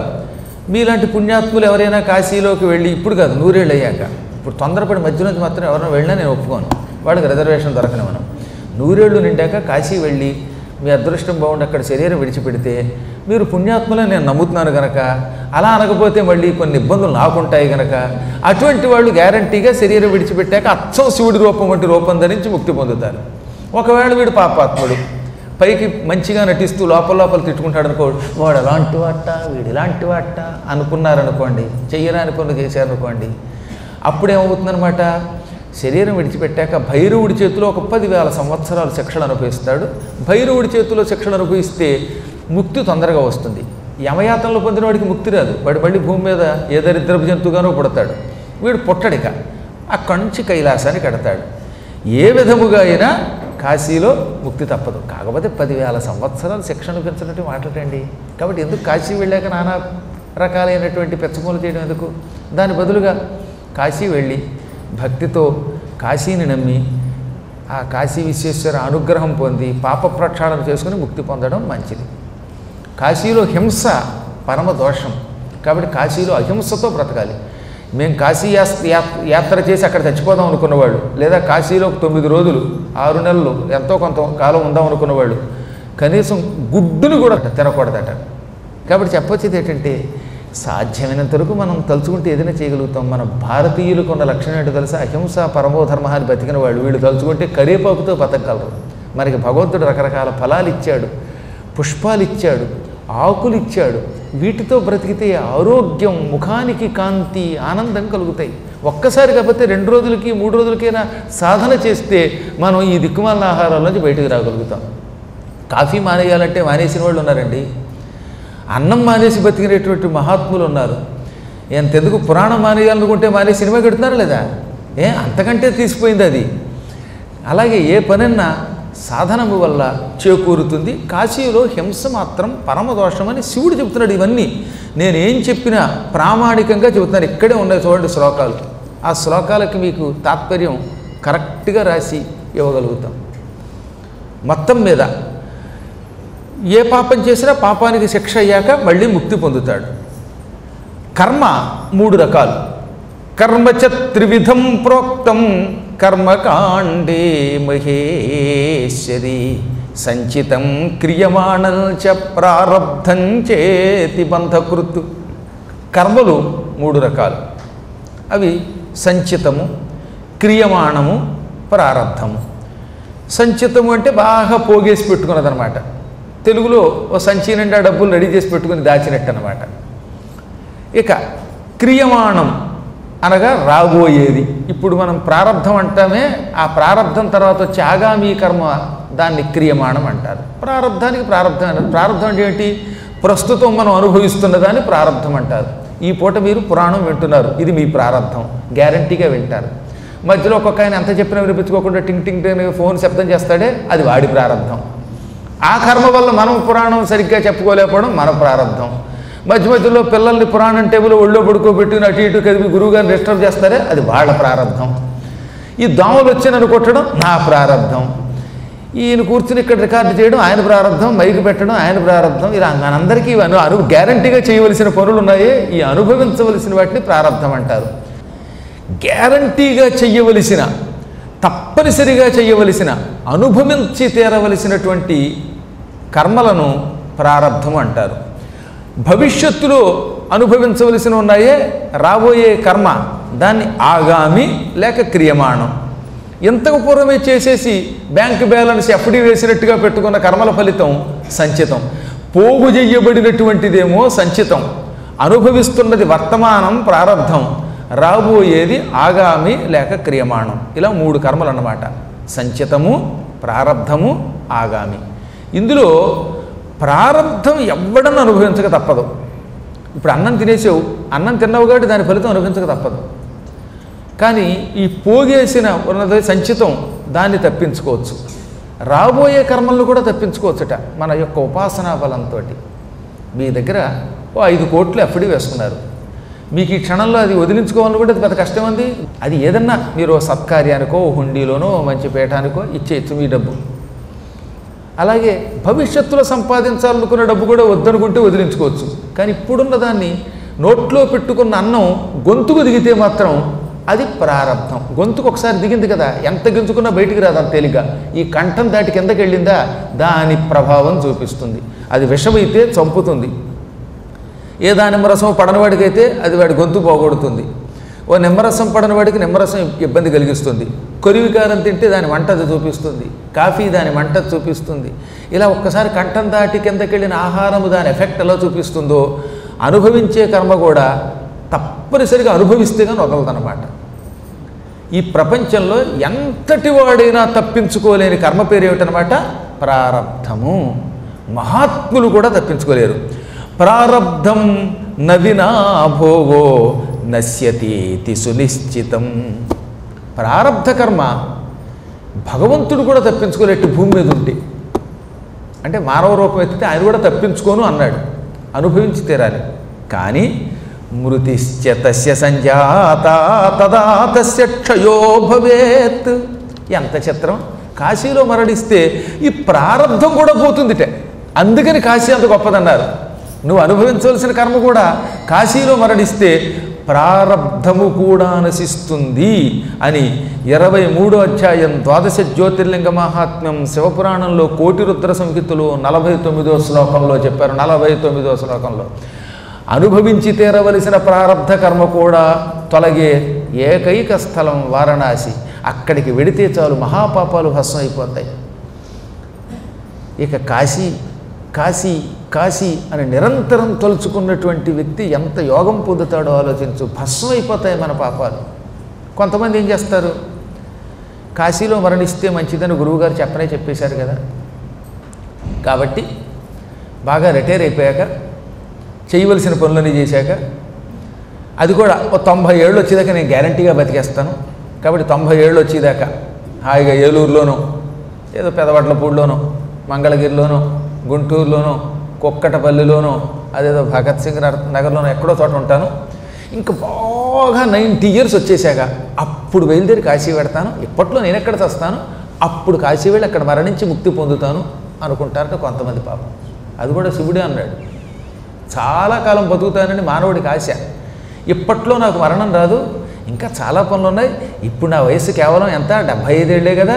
మీలాంటి పుణ్యాత్ములు ఎవరైనా కాశీలోకి వెళ్ళి, ఇప్పుడు కాదు 100 ఏళ్ళు అయ్యాక, ఇప్పుడు తొందరపడి మధ్య నుంచి మాత్రం ఎవరైనా వెళ్ళినా నేను ఒప్పుకోను, వాడికి రిజర్వేషన్ దొరకని. మనం 100 ఏళ్ళు నిండాక కాశీ వెళ్ళి మీ అదృష్టం బాగుండి అక్కడ శరీరం విడిచిపెడితే మీరు పుణ్యాత్ములని నేను నమ్ముతున్నాను కనుక, అలా అనకపోతే మళ్ళీ కొన్ని ఇబ్బందులు నాకుంటాయి కనుక, అటువంటి వాళ్ళు గ్యారంటీగా శరీరం విడిచిపెట్టాక అచ్చం శివుడి రూపం వంటి రూపం ధరించి ముక్తి పొందుతారు. ఒకవేళ వీడు పాపాత్ముడు, పైకి మంచిగా నటిస్తూ లోపల తిట్టుకుంటాడు అనుకోండి, వాడు అలాంటి వాట వీడు ఇలాంటి వాట అనుకున్నారనుకోండి, చెయ్యరాని పనులు చేశారనుకోండి, అప్పుడేమవుతుందనమాట, శరీరం విడిచిపెట్టాక భైరవుడి చేతిలో ఒక 10,000 సంవత్సరాలు శిక్షలు అనుభవిస్తాడు. భైరవుడి చేతిలో శిక్షలు అనుభవిస్తే ముక్తి తొందరగా వస్తుంది. యమయాతనలో పొందిన వాడికి ముక్తి రాదు, వాడు మళ్ళీ భూమి మీద ఏ దరిద్రపు జంతువుగానో పుడతాడు. వీడు పుట్టడిక అక్కడి నుంచి కైలాసానికి ఎడతాడు. ఏ విధముగా అయినా కాశీలో ముక్తి తప్పదు. కాకపోతే 10,000 సంవత్సరాలు శిక్ష అనిపించినట్టు మాట్లాడండి. కాబట్టి ఎందుకు కాశీ వెళ్ళాక నానా రకాలైనటువంటి పెచ్చమూలు చేయడం ఎందుకు? దాని బదులుగా కాశీ వెళ్ళి భక్తితో కాశీని నమ్మి ఆ కాశీ విశ్వేశ్వర అనుగ్రహం పొంది పాప ప్రక్షాళన చేసుకుని ముక్తి పొందడం మంచిది. కాశీలో హింస పరమ దోషం. కాబట్టి కాశీలో అహింసతో బ్రతకాలి. మేము కాశీ యాత్ర చేసి అక్కడ చచ్చిపోదాం అనుకున్నవాళ్ళు, లేదా కాశీలో 9 రోజులు 6 నెలలు ఎంతో కొంత కాలం ఉందాం అనుకున్నవాళ్ళు కనీసం గుడ్డును కూడా తినకూడదట. కాబట్టి చెప్పొచ్చేది ఏంటంటే, సాధ్యమైనంత వరకు మనం తలుచుకుంటే ఏదైనా చేయగలుగుతాం. మన భారతీయులకు ఉన్న లక్షణం ఏంటో తెలుసా? అహింస పరమోధర్మ అని బతికిన వాళ్ళు. వీళ్ళు తలుచుకుంటే కరివేపాకుతో బతకగలరు. మనకి భగవంతుడు రకరకాల ఫలాలు ఇచ్చాడు, పుష్పాలు ఇచ్చాడు, ఆకులు ఇచ్చాడు. వీటితో బ్రతికితే ఆరోగ్యం, ముఖానికి కాంతి, ఆనందం కలుగుతాయి. ఒక్కసారి కాకపోతే 2 రోజులకి 3 రోజులకైనా సాధన చేస్తే మనం ఈ దిక్కుమాలిన ఆహారాల నుంచి బయటకు రాగలుగుతాం. కాఫీ మానేయాలంటే మానేసిన వాళ్ళు ఉన్నారండి. అన్నం మానేసి బతికినటువంటి మహాత్ములు ఉన్నారు. ఎంతెందుకు పురాణం మానేయాలనుకుంటే మానేసి సినిమా కడుతున్నారు లేదా? అంతకంటే తీసిపోయింది అది. అలాగే ఏ పనన్నా సాధనము వల్ల చేకూరుతుంది. కాశీలో హింస మాత్రం పరమదోషమని శివుడు చెబుతున్నాడు. ఇవన్నీ నేనేం చెప్పినా ప్రామాణికంగా చెబుతున్నాను. ఇక్కడే ఉన్నాయి చూడండి శ్లోకాలు. ఆ శ్లోకాలకి మీకు తాత్పర్యం కరెక్ట్గా రాసి ఇవ్వగలుగుతాం. మొత్తం మీద ఏ పాపం చేసినా పాపానికి శిక్ష అయ్యాక మళ్ళీ ముక్తి పొందుతాడు. కర్మ 3 రకాలు. కర్మచ త్రివిధం ప్రోక్తం కర్మకాండే మహేశ్వరి సంచితం క్రియమాణం చ ప్రారబ్ధం చేతి బంధకృత్. కర్మలు 3 రకాలు. అవి సంచితము, క్రియమాణము, ప్రారబ్ధము. సంచితము అంటే బాగా పోగేసి పెట్టుకున్నదనమాట. తెలుగులో ఓ సంచి నిండా డబ్బులు రెడీ చేసి పెట్టుకుని దాచినట్టు అనమాట. ఇక క్రియమాణం అనగా రాబోయేది. ఇప్పుడు మనం ప్రారంధం అంటామే, ఆ ప్రారంధం తర్వాత వచ్చే ఆగామీ కర్మ దాన్ని క్రియమాణం అంటారు. ప్రారంధానికి ప్రారంధం అంటారు. ప్రారంధం అంటే ఏంటి? ప్రస్తుతం మనం అనుభవిస్తున్న దాన్ని ప్రారంధం అంటారు. ఈ పూట మీరు పురాణం వింటున్నారు, ఇది మీ ప్రారంధం, గ్యారంటీగా వింటారు. మధ్యలో ఒక్కొక్క ఆయన ఎంత చెప్పినా వినిపించుకోకుండా టింగ్ టింగ్ టింగ్ ఫోన్ శబ్దం చేస్తాడే, అది వాడి ప్రారంధం. ఆ కర్మ వల్ల మనం పురాణం సరిగ్గా చెప్పుకోలేకపోవడం మన ప్రారంధం. మధ్య మధ్యలో పిల్లల్ని పురాణం టేబుల్ ఒళ్ళో పడుకోబెట్టుకుని అటు ఇటు కదిపి గురువుగారిని డిస్టర్బ్ చేస్తారే, అది వాళ్ళ ప్రారంధం. ఈ దోమలు వచ్చి నన్ను కొట్టడం నా ప్రారంధం. ఈయన కూర్చుని ఇక్కడ రికార్డు చేయడం ఆయన ప్రారంధం, మైకు పెట్టడం ఆయన ప్రారంధం. ఇలా మనందరికీ గ్యారంటీగా చేయవలసిన పనులు ఉన్నాయి, ఈ అనుభవించవలసిన వాటిని ప్రారంధం అంటారు. గ్యారంటీగా చెయ్యవలసిన, తప్పనిసరిగా చెయ్యవలసిన, అనుభవించి తీరవలసినటువంటి కర్మలను ప్రారంధం అంటారు. భవిష్యత్తులో అనుభవించవలసిన ఉన్నాయే రాబోయే కర్మ, దాన్ని ఆగామి లేక క్రియమాణం. ఇంతకు పూర్వమే చేసేసి బ్యాంక్ బ్యాలెన్స్ ఎఫ్డి వేసినట్టుగా పెట్టుకున్న కర్మల ఫలితం సంచితం. పోగు చెయ్యబడినటువంటిదేమో సంచితం, అనుభవిస్తున్నది వర్తమానం ప్రారంధం, రాబోయేది ఆగామి లేక క్రియమాణం. ఇలా 3 కర్మలు అన్నమాట: సంచితము, ప్రారంధము, ఆగామి. ఇందులో ప్రారంధం ఎవ్వడన్నా అనుభవించక తప్పదు. ఇప్పుడు అన్నం తినేసావు, అన్నం తిన్నావు కాబట్టి దాని ఫలితం అనుభవించక తప్పదు. కానీ ఈ పోగేసిన ఉన్నది సంచితం, దాన్ని తప్పించుకోవచ్చు. రాబోయే కర్మలను కూడా తప్పించుకోవచ్చుట మన యొక్క ఉపాసనా బలంతో. మీ దగ్గర ఓ 5 కోట్లు ఎఫ్డి వేసుకున్నారు, మీకు ఈ క్షణంలో అది వదిలించుకోవాలని కూడా అది పెద్ద కష్టం ఉంది. అది ఏదన్నా మీరు సత్కార్యానికో, హుండీలోనో, మంచి పీఠానికో ఇచ్చేయచ్చు మీ డబ్బు. అలాగే భవిష్యత్తులో సంపాదించాలనుకున్న డబ్బు కూడా వద్దనుకుంటే వదిలించుకోవచ్చు. కానీ ఇప్పుడున్న దాన్ని, నోట్లో పెట్టుకున్న అన్నం గొంతుకు దిగితే మాత్రం అది ప్రారంధం. గొంతుకు ఒకసారి దిగింది కదా, ఎంత గింజుకున్నా బయటికి రాదు అంత తేలిగ్గా. ఈ కంఠం దాటి కిందకి వెళ్ళిందా దాని ప్రభావం చూపిస్తుంది. అది విషమైతే చంపుతుంది. ఏ దానిమ్మరసం పడనివాడికైతే అది వాడి గొంతు పోగొడుతుంది. ఓ నిమ్మరసం పడనివాడికి నిమ్మరసం ఇబ్బంది కలిగిస్తుంది. కొరివికారం తింటే దాని వంట అది చూపిస్తుంది. కాఫీ దాని వంట చూపిస్తుంది. ఇలా ఒక్కసారి కంఠం దాటి కిందకి వెళ్ళిన ఆహారము దాని ఎఫెక్ట్ ఎలా చూపిస్తుందో, అనుభవించే కర్మ కూడా తప్పనిసరిగా అనుభవిస్తే కానీ వదలదన్నమాట. ఈ ప్రపంచంలో ఎంతటి వాడైనా తప్పించుకోలేని కర్మ పేరు ఏమిటనమాట? ప్రారబ్ధము. మహాత్ములు కూడా తప్పించుకోలేరు. ప్రారబ్ధం నవినా భోగో నశ్యతీతి సునిశ్చితం. ప్రారబ్ధ కర్మ భగవంతుడు కూడా తప్పించుకోలేట్టు భూమి మీద ఉంటే. అంటే మానవ రూపం ఎత్తితే ఆయన కూడా తప్పించుకోను అన్నాడు, అనుభవించి తీరాలి. కానీ మృతిశ్చ తస్య సంజాత తదా తస్య క్షయో భవేత్. ఎంత చిత్రం! కాశీలో మరణిస్తే ఈ ప్రారబ్ధం కూడా పోతుందిటే. అందుకని కాశీ అంత గొప్పదన్నారు. నువ్వు అనుభవించవలసిన కర్మ కూడా కాశీలో మరణిస్తే ప్రారబ్ధము కూడా నశిస్తుంది అని 23వ అధ్యాయం 12 జ్యోతిర్లింగ మహాత్మ్యం శివపురాణంలో కోటి రుద్ర సంహితలో 49వ శ్లోకంలో చెప్పారు. 49వ శ్లోకంలో అనుభవించి తీరవలసిన ప్రారబ్ధ కర్మ కూడా తొలగే ఏకైక స్థలం వారణాసి. అక్కడికి వెడితే చాలు మహాపాపాలు భస్మం అయిపోతాయి. ఇక కాశీ కాశీ కాశీ అని నిరంతరం తలుచుకున్నటువంటి వ్యక్తి ఎంత యోగం పొందుతాడో ఆలోచించు. భస్మం అయిపోతాయి మన పాపాలు. కొంతమంది ఏం చేస్తారు, కాశీలో మరణిస్తే మంచిదని గురువుగారు చెప్పేశారు కదా, కాబట్టి బాగా రిటైర్ అయిపోయాక చేయవలసిన పనులన్నీ చేశాక, అది కూడా ఓ 90 ఏళ్ళు వచ్చేదాకా నేను గ్యారంటీగా బతికేస్తాను, కాబట్టి 90 ఏళ్ళు వచ్చేదాకా హాయిగా ఏలూరులోనో, ఏదో పెదవడ్లపూడిలోనో, మంగళగిరిలోనో, గుంటూరులోనో, కుక్కటపల్లిలోనో, అదేదో భగత్ సింగ్ నగర్లోనో ఎక్కడో చోట ఉంటాను. ఇంకా బాగా 90 ఇయర్స్ వచ్చేసాక అప్పుడు బయలుదేరి కాశీ పెడతాను. ఇప్పట్లో నేను ఎక్కడ చస్తాను, అప్పుడు కాశీ వెళ్ళి అక్కడ మరణించి ముక్తి పొందుతాను అనుకుంటారట కొంతమంది. పాపం అది కూడా శివుడే అన్నాడు, చాలా కాలం బతుకుతానని మానవుడికి ఆశ. ఇప్పట్లో నాకు మరణం రాదు, ఇంకా చాలా పనులు ఉన్నాయి, ఇప్పుడు నా వయసు కేవలం ఎంత 75 ఏళ్ళే కదా,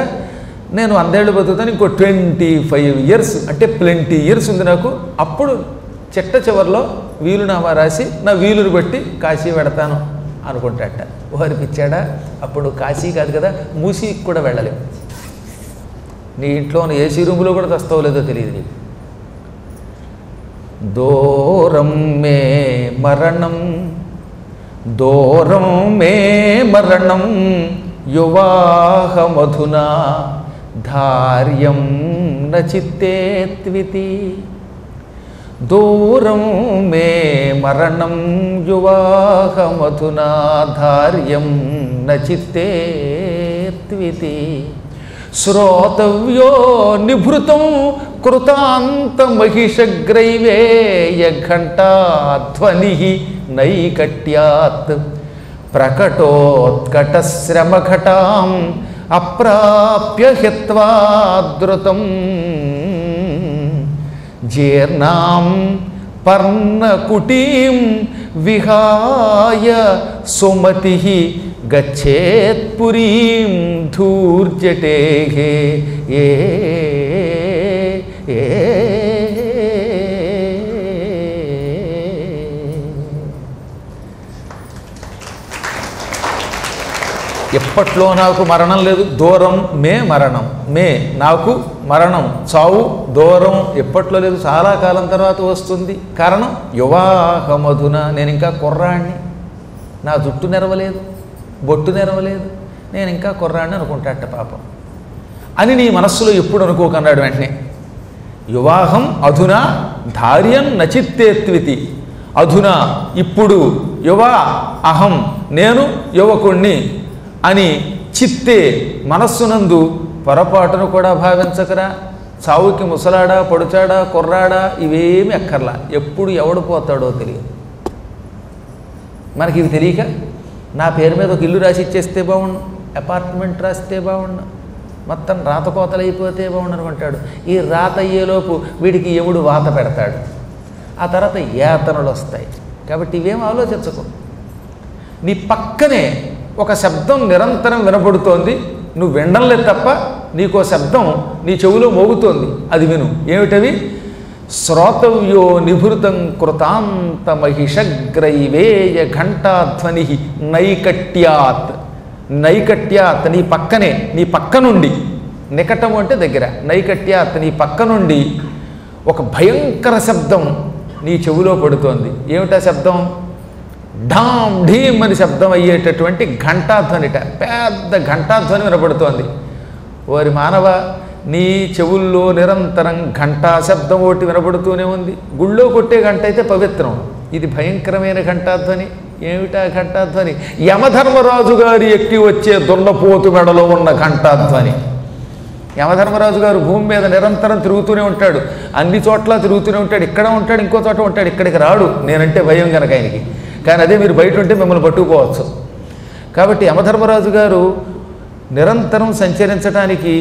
నేను 100 ఏళ్ళు బతుకుతాను, ఇంకో 25 ఇయర్స్ అంటే ప్లెంటీ ఇయర్స్ ఉంది నాకు, అప్పుడు చిట్ట చివరిలో వీలునామా రాసి నా వీలుని బట్టి కాశీ పెడతాను అనుకుంటాట. ఓ, అనిపించాడా? అప్పుడు కాశీ కాదు కదా, మూసీకి కూడా వెళ్ళలేము. నీ ఇంట్లో ఉన్న ఏసీ రూములో కూడా చస్తావో లేదో తెలియదు నీకు. దూరం మే మరణం, దూరం మే మరణం, యువాహమధునా ధార్యం నచిత్తే త్వితి. దూరం మే మరణం, యువాహమధునా ధార్యం నచిత్తే త్వితి. శ్రోతవ్యో నిభృతం కృతాంతమహిషగ్రైవేయ ఘంటాధ్వని నైకట్యాత్ ప్రకటోత్కటశ్రమఘటాం అప్రాప్య హిత్వా ద్రుతం. జీర్ణాం పర్ణకుటీం విహాయ సుమతి గచ్చేత్పురీం ధూర్జటేః. ఎప్పట్లో నాకు మరణం లేదు, దూరం మే మరణం, మే నాకు మరణం, చావు, దూరం ఎప్పట్లో లేదు, చాలా కాలం తర్వాత వస్తుంది. కారణం యువాహమధున, నేను ఇంకా కుర్రాణ్ణి, నా జుట్టు నెరవలేదు, బొట్టు నెరవలేదు, నేను ఇంకా కుర్రాణ్ణి అనుకుంటాట పాపం అని నీ మనస్సులో ఎప్పుడు అనుకోకన్నాడు. వెంటనే యువాహం అధునా ధార్యం నచిత్తేత్వితి. అధునా ఇప్పుడు, యువా అహం నేను యువకుణ్ణి అని చిత్తే మనస్సునందు పొరపాటును కూడా భావించకరా. చావుకి ముసలాడా పొడుచాడా కుర్రాడా ఇవేమి అక్కర్లా, ఎప్పుడు ఎవడు పోతాడో తెలియదు. మనకి ఇవి తెలియక నా పేరు మీద ఒక ఇల్లు రాసి ఇచ్చేస్తే బాగుండు, అపార్ట్మెంట్ రాస్తే బాగుండు, మొత్తం రాతకోతలు అయిపోతే బాగుండు అనుకుంటాడు. ఈ రాత అయ్యేలోపు వీడికి యముడు వాత పెడతాడు, ఆ తర్వాత యాతనలు వస్తాయి. కాబట్టి ఇవేం ఆలోచించకు. నీ పక్కనే ఒక శబ్దం నిరంతరం వినపడుతోంది, నువ్వు వినడంలేదు తప్ప నీకో శబ్దం నీ చెవులో మోగుతోంది, అది విను. ఏమిటవి? శ్రోతవ్యో నిభృతం కృతాంతమహిషగ్రైవేయ ఘంటాధ్వని నైకట్యాత్. నైకట్యాత్ నీ పక్కనే, నీ పక్క నుండి, నికటము అంటే దగ్గర, నైకట్యాత్ నీ పక్క నుండి ఒక భయంకర శబ్దం నీ చెవులో పడుతోంది. ఏమిటా శబ్దం? ఢామ్ ఢీమ్ అని శబ్దం అయ్యేటటువంటి ఘంటాధ్వనిట, పెద్ద ఘంటాధ్వని వినపడుతోంది. ఓరి మానవ, నీ చెవుల్లో నిరంతరం ఘంటా శబ్దం ఒకటి వినపడుతూనే ఉంది. గుళ్ళో కొట్టే గంట అయితే పవిత్రం, ఇది భయంకరమైన ఘంటాధ్వని. ఏమిటా ఘంటాధ్వని? యమధర్మరాజు గారి ఎక్కి వచ్చే దున్నపోతు మెడలో ఉన్న ఘంటాధ్వని. యమధర్మరాజు గారు భూమి మీద నిరంతరం తిరుగుతూనే ఉంటాడు, అన్ని చోట్ల తిరుగుతూనే ఉంటాడు, ఇక్కడ ఉంటాడు, ఇంకో చోట ఉంటాడు, ఇక్కడికి రాడు, నేనంటే భయం కనుక ఆయనకి. కానీ అదే మీరు బయట ఉంటే మిమ్మల్ని పట్టుకుపోవచ్చు. కాబట్టి యమధర్మరాజు గారు నిరంతరం సంచరించడానికి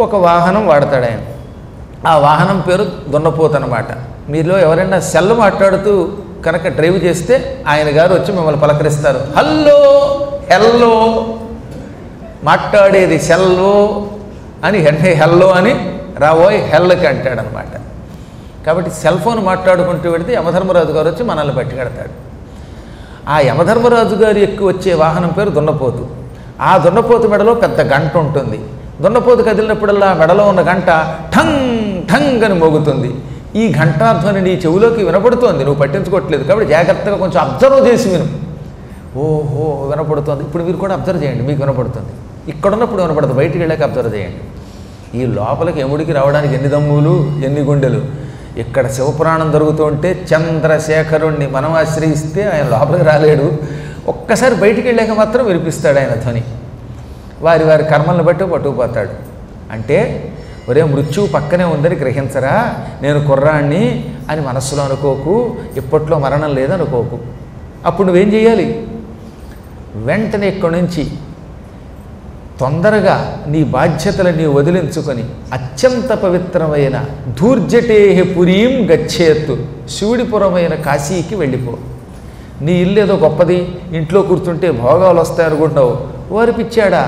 ఒక వాహనం వాడతాడు ఆయన. ఆ వాహనం పేరు దున్నపోతు అన్నమాట. మీలో ఎవరైనా సెల్ మాట్లాడుతూ కనుక డ్రైవ్ చేస్తే ఆయన గారు వచ్చి మిమ్మల్ని పలకరిస్తారు. హల్లో హెల్లో, మాట్లాడేది సెల్లో అని, హెల్లో అని రాబోయ్ హెల్కి అంటాడనమాట. కాబట్టి సెల్ ఫోన్ మాట్లాడుకుంటూ పెడితే యమధర్మరాజు గారు వచ్చి మనల్ని పట్టుకెడతాడు. ఆ యమధర్మరాజు గారు ఎక్కువ వచ్చే వాహనం పేరు దున్నపోతు. ఆ దున్నపోతు మెడలో పెద్ద గంట ఉంటుంది. దున్నపోతు కదిలినప్పుడల్లా మెడలో ఉన్న గంట ఠంగ్ ఠంగ్ అని మోగుతుంది. ఈ ఘంటాధ్వని నీ చెవులోకి వినపడుతోంది, నువ్వు పట్టించుకోవట్లేదు. కాబట్టి జాగ్రత్తగా కొంచెం అబ్జర్వ్ చేసి విను. ఓహో వినపడుతోంది, ఇప్పుడు మీరు కూడా అబ్జర్వ్ చేయండి, మీకు వినపడుతుంది. ఇక్కడున్నప్పుడు వినపడదు, బయటికి వెళ్ళాక అబ్జర్వ్ చేయండి. ఈ లోపలికి యముడికి రావడానికి ఎన్ని దమ్ములు, ఎన్ని గుండెలు. ఇక్కడ శివపురాణం జరుగుతుంటే చంద్రశేఖరుణ్ణి మనం ఆశ్రయిస్తే ఆయన లోపలికి రాలేడు. ఒక్కసారి బయటికి వెళ్ళాక మాత్రం వినిపిస్తాడు ఆయన ధ్వని. వారి వారి కర్మలను బట్టి పట్టుకుపోతాడు. అంటే ఒరే మృత్యువు పక్కనే ఉందని గ్రహించరా, నేను కుర్రాణ్ణి అని మనస్సులో అనుకోకు, ఇప్పట్లో మరణం లేదనుకోకు. అప్పుడు నువ్వేం చేయాలి? వెంటనే ఇక్కడి నుంచి తొందరగా నీ బాధ్యతలని వదిలించుకొని అత్యంత పవిత్రమైన ధూర్జటేహ పురీం గచ్చేత్తు, శివుడిపురమైన కాశీకి వెళ్ళిపో. నీ ఇల్లు ఏదో గొప్పది, ఇంట్లో కూర్చుంటే భోగాలు వస్తాయి అనుకుంటావు. వారి పిచ్చాడా,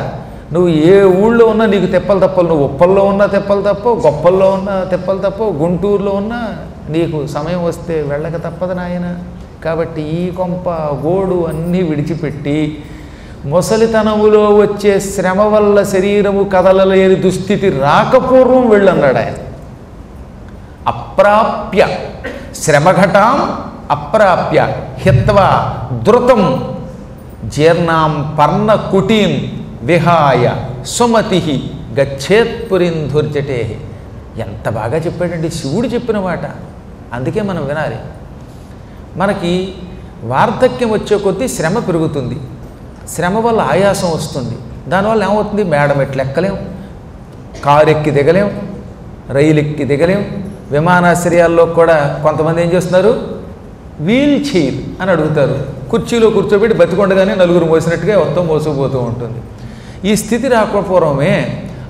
నువ్వు ఏ ఊళ్ళో ఉన్నా నీకు తెప్పలు తప్పలు. నువ్వు ఉప్పల్లో ఉన్నా తెప్పలు తప్పవు, గొప్పల్లో ఉన్నా తెప్పలు తప్పవు, గుంటూరులో ఉన్నా నీకు సమయం వస్తే వెళ్ళక తప్పదు నాయన. కాబట్టి ఈ కొంప గోడు అన్నీ విడిచిపెట్టి ముసలితనములో వచ్చే శ్రమ వల్ల శరీరము కదలలేని దుస్థితి రాకపూర్వం వెళ్ళన్నాడు ఆయన. అప్రాప్య శ్రమఘటాం అప్రాప్య హిత్వా ధృతం జీర్ణాం పర్ణ కుటీం విహాయ సుమతి గచ్చేత్పురిం ధుర్జటే. ఎంత బాగా చెప్పాడండి శివుడు చెప్పిన మాట. అందుకే మనం వినాలి. మనకి వార్ధక్యం వచ్చే కొద్దీ శ్రమ పెరుగుతుంది. శ్రమ వల్ల ఆయాసం వస్తుంది. దానివల్ల ఏమవుతుంది? మేడం ఎట్లు ఎక్కలేం, కారు ఎక్కి దిగలేం, రైలు ఎక్కి దిగలేం. విమానాశ్రయాల్లో కూడా కొంతమంది ఏం చేస్తున్నారు? వీల్ చైర్ అని అడుగుతారు. కుర్చీలో కూర్చోబెట్టి బతికొండగానే నలుగురు మోసినట్టుగా మొత్తం మోసుకుపోతూ ఉంటుంది. ఈ స్థితి రాకపోవడమే,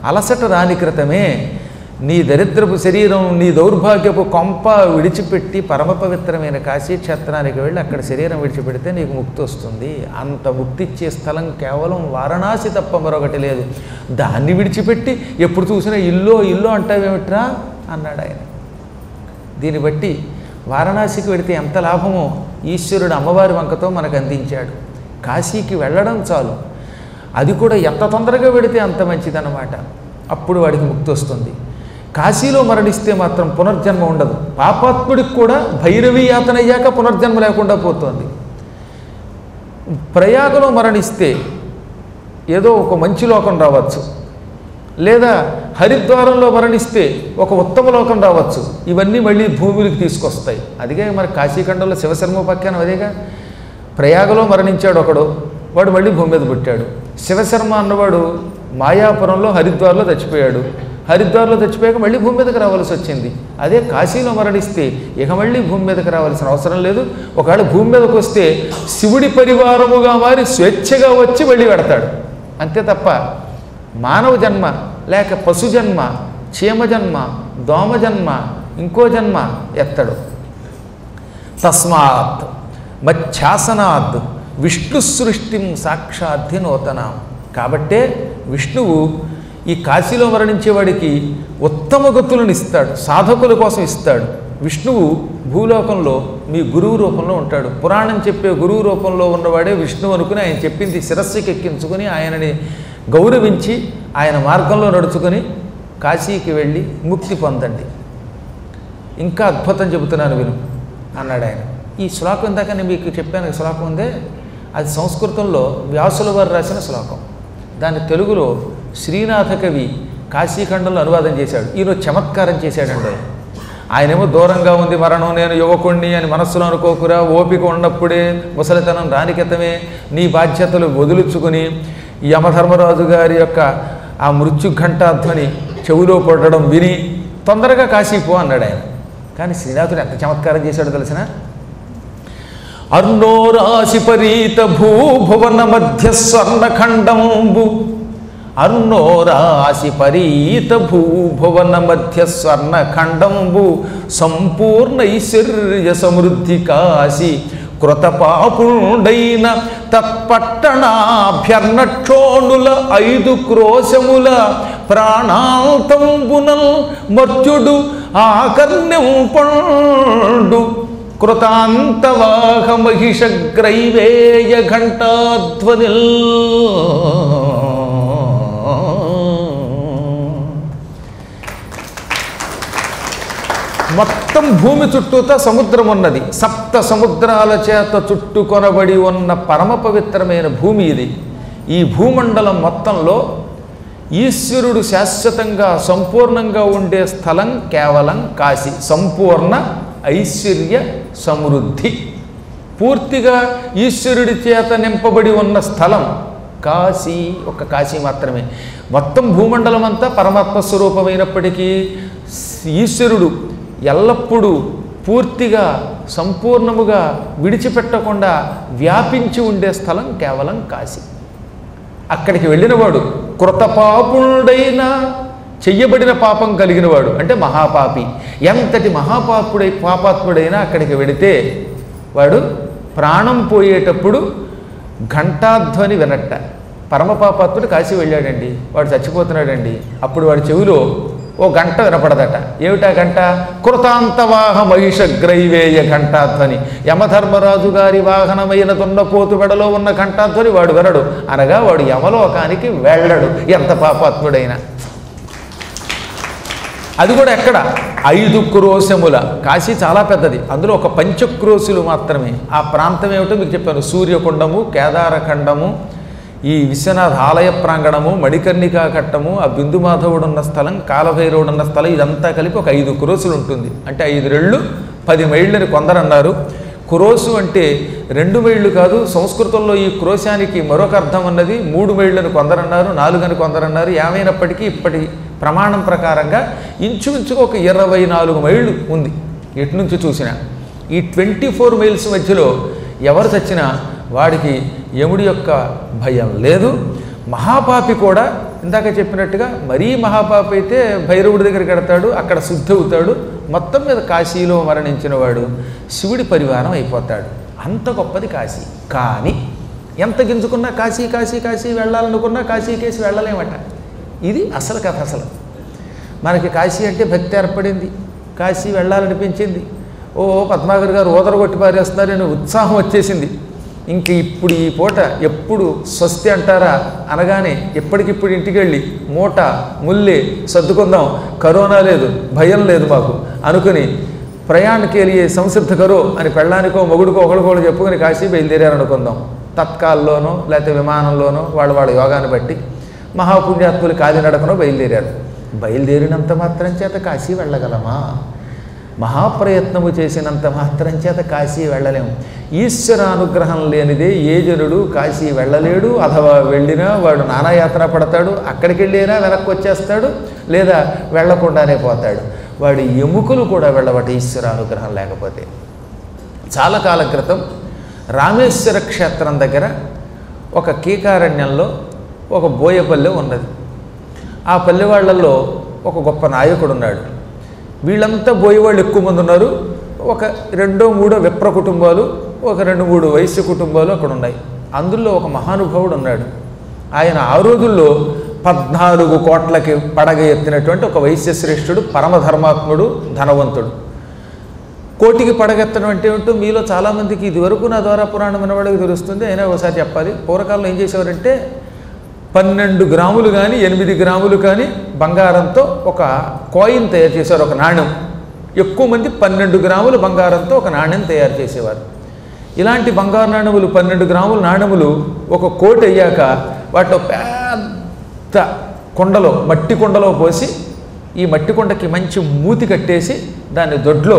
అలసట రాని క్రితమే నీ దరిద్రపు శరీరం, నీ దౌర్భాగ్యపు కొంప విడిచిపెట్టి పరమ పవిత్రమైన కాశీక్షేత్రానికి వెళ్ళి అక్కడ శరీరం విడిచిపెడితే నీకు ముక్తి వస్తుంది. అంత ముక్తి ఇచ్చే స్థలం కేవలం వారణాసి తప్ప మరొకటి లేదు. దాన్ని విడిచిపెట్టి ఎప్పుడు చూసినా ఇల్లో ఇల్లో అంటావేమిట్రా అన్నాడు ఆయన. దీన్ని బట్టి వారణాసికి వెడితే ఎంత లాభమో ఈశ్వరుడు అమ్మవారి వంకతో మనకు అందించాడు. కాశీకి వెళ్ళడం చాలు, అది కూడా ఎంత తొందరగా వెడితే అంత మంచిదన్నమాట. అప్పుడు వాడికి ముక్తి వస్తుంది. కాశీలో మరణిస్తే మాత్రం పునర్జన్మ ఉండదు. పాపాత్ముడికి కూడా భైరవీ యాతన అయ్యాక పునర్జన్మ లేకుండా పోతుంది. ప్రయాగలో మరణిస్తే ఏదో ఒక మంచి లోకం రావచ్చు, లేదా హరిద్వారంలో మరణిస్తే ఒక ఉత్తమ లోకం రావచ్చు. ఇవన్నీ మళ్ళీ భూమికి తీసుకొస్తాయి. అదిగే మన కాశీఖండంలో శివశర్మోపాఖ్యానం అదేగా. ప్రయాగలో మరణించాడు ఒకడు, వాడు మళ్ళీ భూమి మీద పుట్టాడు. శివశర్మ అన్నవాడు మాయాపురంలో హరిద్వార్లో చచ్చిపోయాడు. హరిద్వార్లో చచ్చిపోయాక మళ్ళీ భూమి మీదకి రావాల్సి వచ్చింది. అదే కాశీలో మరణిస్తే ఇక మళ్ళీ భూమి మీదకి రావాల్సిన అవసరం లేదు. ఒకవేళ భూమి మీదకి వస్తే శివుడి పరివారముగా మారి స్వేచ్ఛగా వచ్చి మళ్ళీ పెడతాడు. అంతే తప్ప మానవ జన్మ లేక పశు జన్మ, చీమ జన్మ, దోమ జన్మ, ఇంకో జన్మ ఎత్తడు. తస్మాత్ మచ్ఛాసనాత్ విష్ణు సృష్టిం సాక్షాద్ధి నూతనం. కాబట్టే విష్ణువు ఈ కాశీలో మరణించేవాడికి ఉత్తమ గతులను ఇస్తాడు, సాధకుల కోసం ఇస్తాడు. విష్ణువు భూలోకంలో మీ గురువు రూపంలో ఉంటాడు. పురాణం చెప్పే గురువు రూపంలో ఉన్నవాడే విష్ణువు అనుకుని ఆయన చెప్పింది శిరస్సుకి ఎక్కించుకొని ఆయనని గౌరవించి ఆయన మార్గంలో నడుచుకొని కాశీకి వెళ్ళి ముక్తి పొందండి. ఇంకా అద్భుతం చెబుతున్నాను విను అన్నాడు ఆయన. ఈ శ్లోకం దాకా నేను మీకు చెప్పాను. శ్లోకం ఉందే, అది సంస్కృతంలో వ్యాసుల వారు రాసిన శ్లోకం. దాన్ని తెలుగులో శ్రీనాథ కవి కాశీఖండంలో అనువాదం చేశాడు. ఈయన చమత్కారం చేశాడండి. ఆయనేమో దూరంగా ఉంది మరణం, నేను యువకుణ్ణి అని మనస్సులో అనుకోకురా, ఓపిక ఉన్నప్పుడే ముసలితనం రానికెతమే, నీ బాధ్యతలు వదులుచుకుని యమధర్మరాజు గారి యొక్క ఆ మృత్యుఘంటాధ్వని చెవులో పడడం విని తొందరగా కాశీపో అన్నాడు ఆయన. కానీ శ్రీనాథుడు ఎంత చమత్కారం చేశాడో తెలిసిన? అర్ణోరాశి పరీత భూభువన మధ్య స్వర్ణఖండంబు, అర్ణోరాశి పరీత భూభువన మధ్య స్వర్ణఖండంబు, సంపూర్ణ ఐశ్వర్య సమృద్ధి కాశీ కృతపాపుడైన తత్పట్టణాభ్యర్ణక్షోణుల 5 క్రోశముల ప్రాణాంతంబునల్ మర్త్యుడు ఆకర్ణ్యం పండు, కృతాంతవాహ మహిషగ్రైవేయ ఘంటాధ్వనిల్. మొత్తం భూమి చుట్టూతా సముద్రం ఉన్నది. 7 సముద్రాల చేత చుట్టుకొనబడి ఉన్న పరమ పవిత్రమైన భూమి ఇది. ఈ భూమండలం మొత్తంలో ఈశ్వరుడు శాశ్వతంగా సంపూర్ణంగా ఉండే స్థలం కేవలం కాశీ. సంపూర్ణ ఐశ్వర్య సమృద్ధి పూర్తిగా ఈశ్వరుడి చేత నింపబడి ఉన్న స్థలం కాశీ. ఒక కాశీ మాత్రమే. మొత్తం భూమండలం అంతా పరమాత్మ స్వరూపమైనప్పటికీ ఈశ్వరుడు ఎల్లప్పుడూ పూర్తిగా సంపూర్ణముగా విడిచిపెట్టకుండా వ్యాపించి ఉండే స్థలం కేవలం కాశీ. అక్కడికి వెళ్ళినవాడు కృతపాపుడైన, చెయ్యబడిన పాపం కలిగినవాడు అంటే మహాపాపి. ఎంతటి పాపాత్ముడైనా అక్కడికి వెడితే వాడు ప్రాణం పోయేటప్పుడు ఘంటాధ్వని వినట్ట. పరమపాపాత్ముడు కాశీ వెళ్ళాడండి, వాడు చచ్చిపోతున్నాడండి. అప్పుడు వాడి చెవిలో ఓ గంట వినపడదట. ఏమిటా గంట? కృతాంతవాహ మహిషగ్రైవేయ ఘంటాధ్వని. యమధర్మరాజు గారి వాహనమైన దున్నపోతు వెడలో ఉన్న ఘంటాధ్వని వాడు వినడు, అనగా వాడు యమలోకానికి వెళ్ళడు, ఎంత పాపాత్ముడైనా. అది కూడా ఎక్కడ? 5 క్రోశముల. కాశీ చాలా పెద్దది, అందులో ఒక పంచక్రోశులు మాత్రమే. ఆ ప్రాంతం ఏమిటో మీకు చెప్పాను. సూర్యకుండము, కేదారఖండము, ఈ విశ్వనాథ ఆలయ ప్రాంగణము, మణికర్ణికా ఘట్టము, ఆ బిందుమాధవుడు ఉన్న స్థలం, కాలభైరవుడు ఉన్న స్థలం, ఇదంతా కలిపి ఒక 5 క్రోశులు ఉంటుంది. అంటే 5 రెళ్ళు 10 మైళ్ళని కొందరు అన్నారు. క్రోసు అంటే 2 మైళ్ళు కాదు. సంస్కృతంలో ఈ క్రోశానికి మరొక అర్థం ఉన్నది. 3 మైళ్ళని కొందరన్నారు, 4 అని కొందరన్నారు. ఏమైనప్పటికీ ఇప్పటి ప్రమాణం ప్రకారంగా ఇంచుమించుగా ఒక 24 మైళ్ళు ఉంది ఎటు నుంచి చూసినా. ఈ 24 మైల్స్ మధ్యలో ఎవరు చచ్చినా వాడికి యముడి యొక్క భయం లేదు. మహాపాపి కూడా ఇందాక చెప్పినట్టుగా మరీ మహాపాపి అయితే భైరవుడి దగ్గరికి వెడతాడు, అక్కడ శుద్ధి అవుతాడు. మొత్తం మీద కాశీలో మరణించిన వాడు శివుడి పరివారం అయిపోతాడు. అంత గొప్పది కాశీ. కానీ ఎంత గింజుకున్నా కాశీ కాశీ కాశీ వెళ్ళాలనుకున్నా కాశీకేసి వెళ్ళలేమట. ఇది అసలు కథ. అసలు మనకి కాశీ అంటే భక్తి ఏర్పడింది, కాశీ వెళ్ళాలనిపించింది. ఓ పద్మాకర్ గారు ఓదరగొట్టి పారేస్తున్నారని ఉత్సాహం వచ్చేసింది. ఇంక ఇప్పుడు ఈ పూట ఎప్పుడు స్వస్తి అంటారా అనగానే ఎప్పటికిప్పుడు ఇంటికి వెళ్ళి మూట ముల్లే సర్దుకుందాం, కరోనా లేదు, భయం లేదు మాకు అనుకుని ప్రయాణకి వెళ్ళి సంసిద్ధ కరో అని పెళ్ళానికో మొగుడికో ఒకరికోళ్ళు చెప్పుకొని కాశీ బయలుదేరారనుకుందాం. తత్కాల్లోనో లేకపోతే విమానంలోనో వాళ్ళ యోగాన్ని బట్టి మహాపుణ్యాత్ములు కాలినడకనో బయలుదేరారు. బయలుదేరినంత మాత్రం చేత కాశీ వెళ్ళగలమా? మహాప్రయత్నము చేసినంత మాత్రం చేత కాశీ వెళ్ళలేము. ఈశ్వరానుగ్రహం లేనిదే ఏ జనుడు కాశీ వెళ్ళలేడు. అథవా వెళ్ళినా వాడు నానాయాత్ర పడతాడు, అక్కడికి వెళ్ళినా వెనక్కి వచ్చేస్తాడు, లేదా వెళ్లకుండానే పోతాడు. వాడి ఎముకలు కూడా వెళ్ళబట్టి ఈశ్వరానుగ్రహం లేకపోతే. చాలా కాలం క్రితం రామేశ్వర క్షేత్రం దగ్గర ఒక కీకారణ్యంలో ఒక బోయపల్లె ఉన్నది. ఆ పల్లెవాళ్లలో ఒక గొప్ప నాయకుడు ఉన్నాడు. వీళ్ళంతా బోయేవాళ్ళు ఎక్కువ మంది ఉన్నారు. ఒక 2-3 విప్ర కుటుంబాలు, ఒక 2-3 వైశ్య కుటుంబాలు అక్కడ ఉన్నాయి. అందులో ఒక మహానుభావుడు ఉన్నాడు. ఆయన ఆ రోజుల్లో 14 కోట్లకి పడగ ఎత్తినటువంటి ఒక వైశ్యశ్రేష్ఠుడు, పరమధర్మాత్ముడు, ధనవంతుడు. కోటికి పడగెత్తడం అంటే ఏమిటో మీలో చాలామందికి ఇదివరకు నా ద్వారా పురాణం వినవాళ్ళకి తెలుస్తుంది. అయినా ఒకసారి చెప్పాలి. పూర్వకాలంలో ఏం చేసేవారంటే 12 గ్రాములు కానీ 8 గ్రాములు కానీ బంగారంతో ఒక కాయిన్ తయారు చేసేవారు, ఒక నాణ్యం. ఎక్కువ మంది 12 గ్రాముల బంగారంతో ఒక నాణ్యం తయారు చేసేవారు. ఇలాంటి బంగారు నాణ్యములు 12 గ్రాముల నాణ్యములు ఒక కోటి అయ్యాక వాటిలో పెద్ద కొండలో, మట్టి కొండలో పోసి, ఈ మట్టి కొండకి మంచి మూతి కట్టేసి దాన్ని దొడ్లో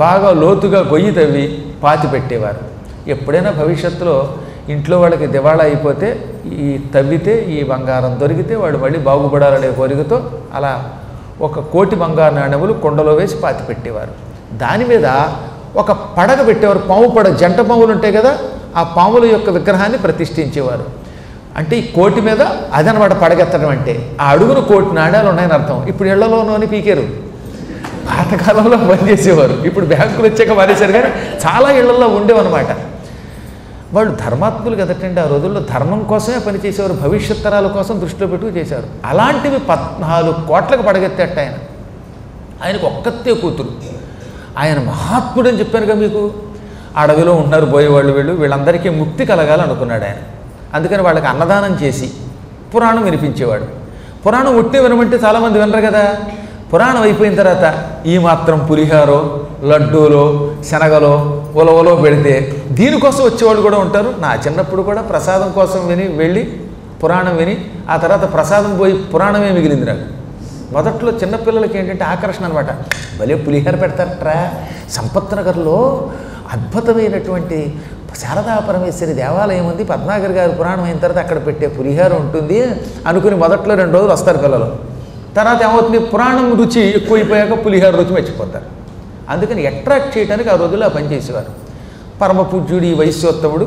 బాగా లోతుగా గొయ్యి తవ్వి పాతి పెట్టేవారు. ఎప్పుడైనా భవిష్యత్తులో ఇంట్లో వాళ్ళకి దివాళా అయిపోతే ఈ తవ్వితే ఈ బంగారం దొరికితే వాడు మళ్ళీ బాగుపడాలనే కోరికతో అలా 1 కోటి బంగారు నాణ్యములు కొండలో వేసి పాతి పెట్టేవారు. దాని మీద ఒక పడగ పెట్టేవారు, పాము పడగ, జంట పాములు ఉంటాయి కదా, ఆ పాముల యొక్క విగ్రహాన్ని ప్రతిష్ఠించేవారు. అంటే ఈ కోటి మీద అదనమాట పడగెత్తడం అంటే. ఆ అడుగును 1 కోటి నాణ్యాలు ఉన్నాయని అర్థం. ఇప్పుడు ఇళ్లలోనూ పీకేరు. పాతకాలంలో పనిచేసేవారు, ఇప్పుడు బ్యాంకులు వచ్చాక మానేశారు. కానీ చాలా ఇళ్లలో ఉండేవన్నమాట. వాళ్ళు ధర్మాత్ములు కదటండి. ఆ రోజుల్లో ధర్మం కోసమే పనిచేసేవారు, భవిష్యత్ తరాల కోసం దృష్టిలో పెట్టుకు చేశారు. అలాంటివి 14 కోట్లకు పడగెత్తేట ఆయన. ఆయనకు ఒక్కతే కూతురు. ఆయన మహాత్ముడు అని చెప్పానుగా మీకు. అడవిలో ఉన్నారు పోయేవాళ్ళు, వీళ్ళందరికీ ముక్తి కలగాలనుకున్నాడు ఆయన. అందుకని వాళ్ళకి అన్నదానం చేసి పురాణం వినిపించేవాడు. పురాణం ఉట్టే వినమంటే చాలామంది వినరు కదా. పురాణం అయిపోయిన తర్వాత ఈ మాత్రం పులిహారో, లడ్డూలో, శనగలో, ఉలవలో పెడితే దీనికోసం వచ్చేవాళ్ళు కూడా ఉంటారు. నా చిన్నప్పుడు కూడా ప్రసాదం కోసం వెళ్ళి పురాణం విని ఆ తర్వాత ప్రసాదం పోయి పురాణమే మిగిలింది నాకు. మొదట్లో చిన్నపిల్లలకి ఏంటంటే ఆకర్షణ అనమాట. భలే పులిహార పెడతారట్రా, సంపత్ నగర్లో అద్భుతమైనటువంటి శారదా పరమేశ్వరి దేవాలయం ఉంది, పద్మాకర్ గారి పురాణం అయిన తర్వాత అక్కడ పెట్టే పులిహార ఉంటుంది అనుకుని మొదట్లో 2 రోజులు వస్తారు పిల్లలు. తర్వాత ఏమవుతుంది, పురాణం రుచి ఎక్కువైపోయాక పులిహార రుచి మర్చిపోతారు. అందుకని అట్రాక్ట్ చేయడానికి ఆ రోజుల్లో ఆ పనిచేసేవారు. పరమపూజ్యుడు ఈ వైశ్యోత్తముడు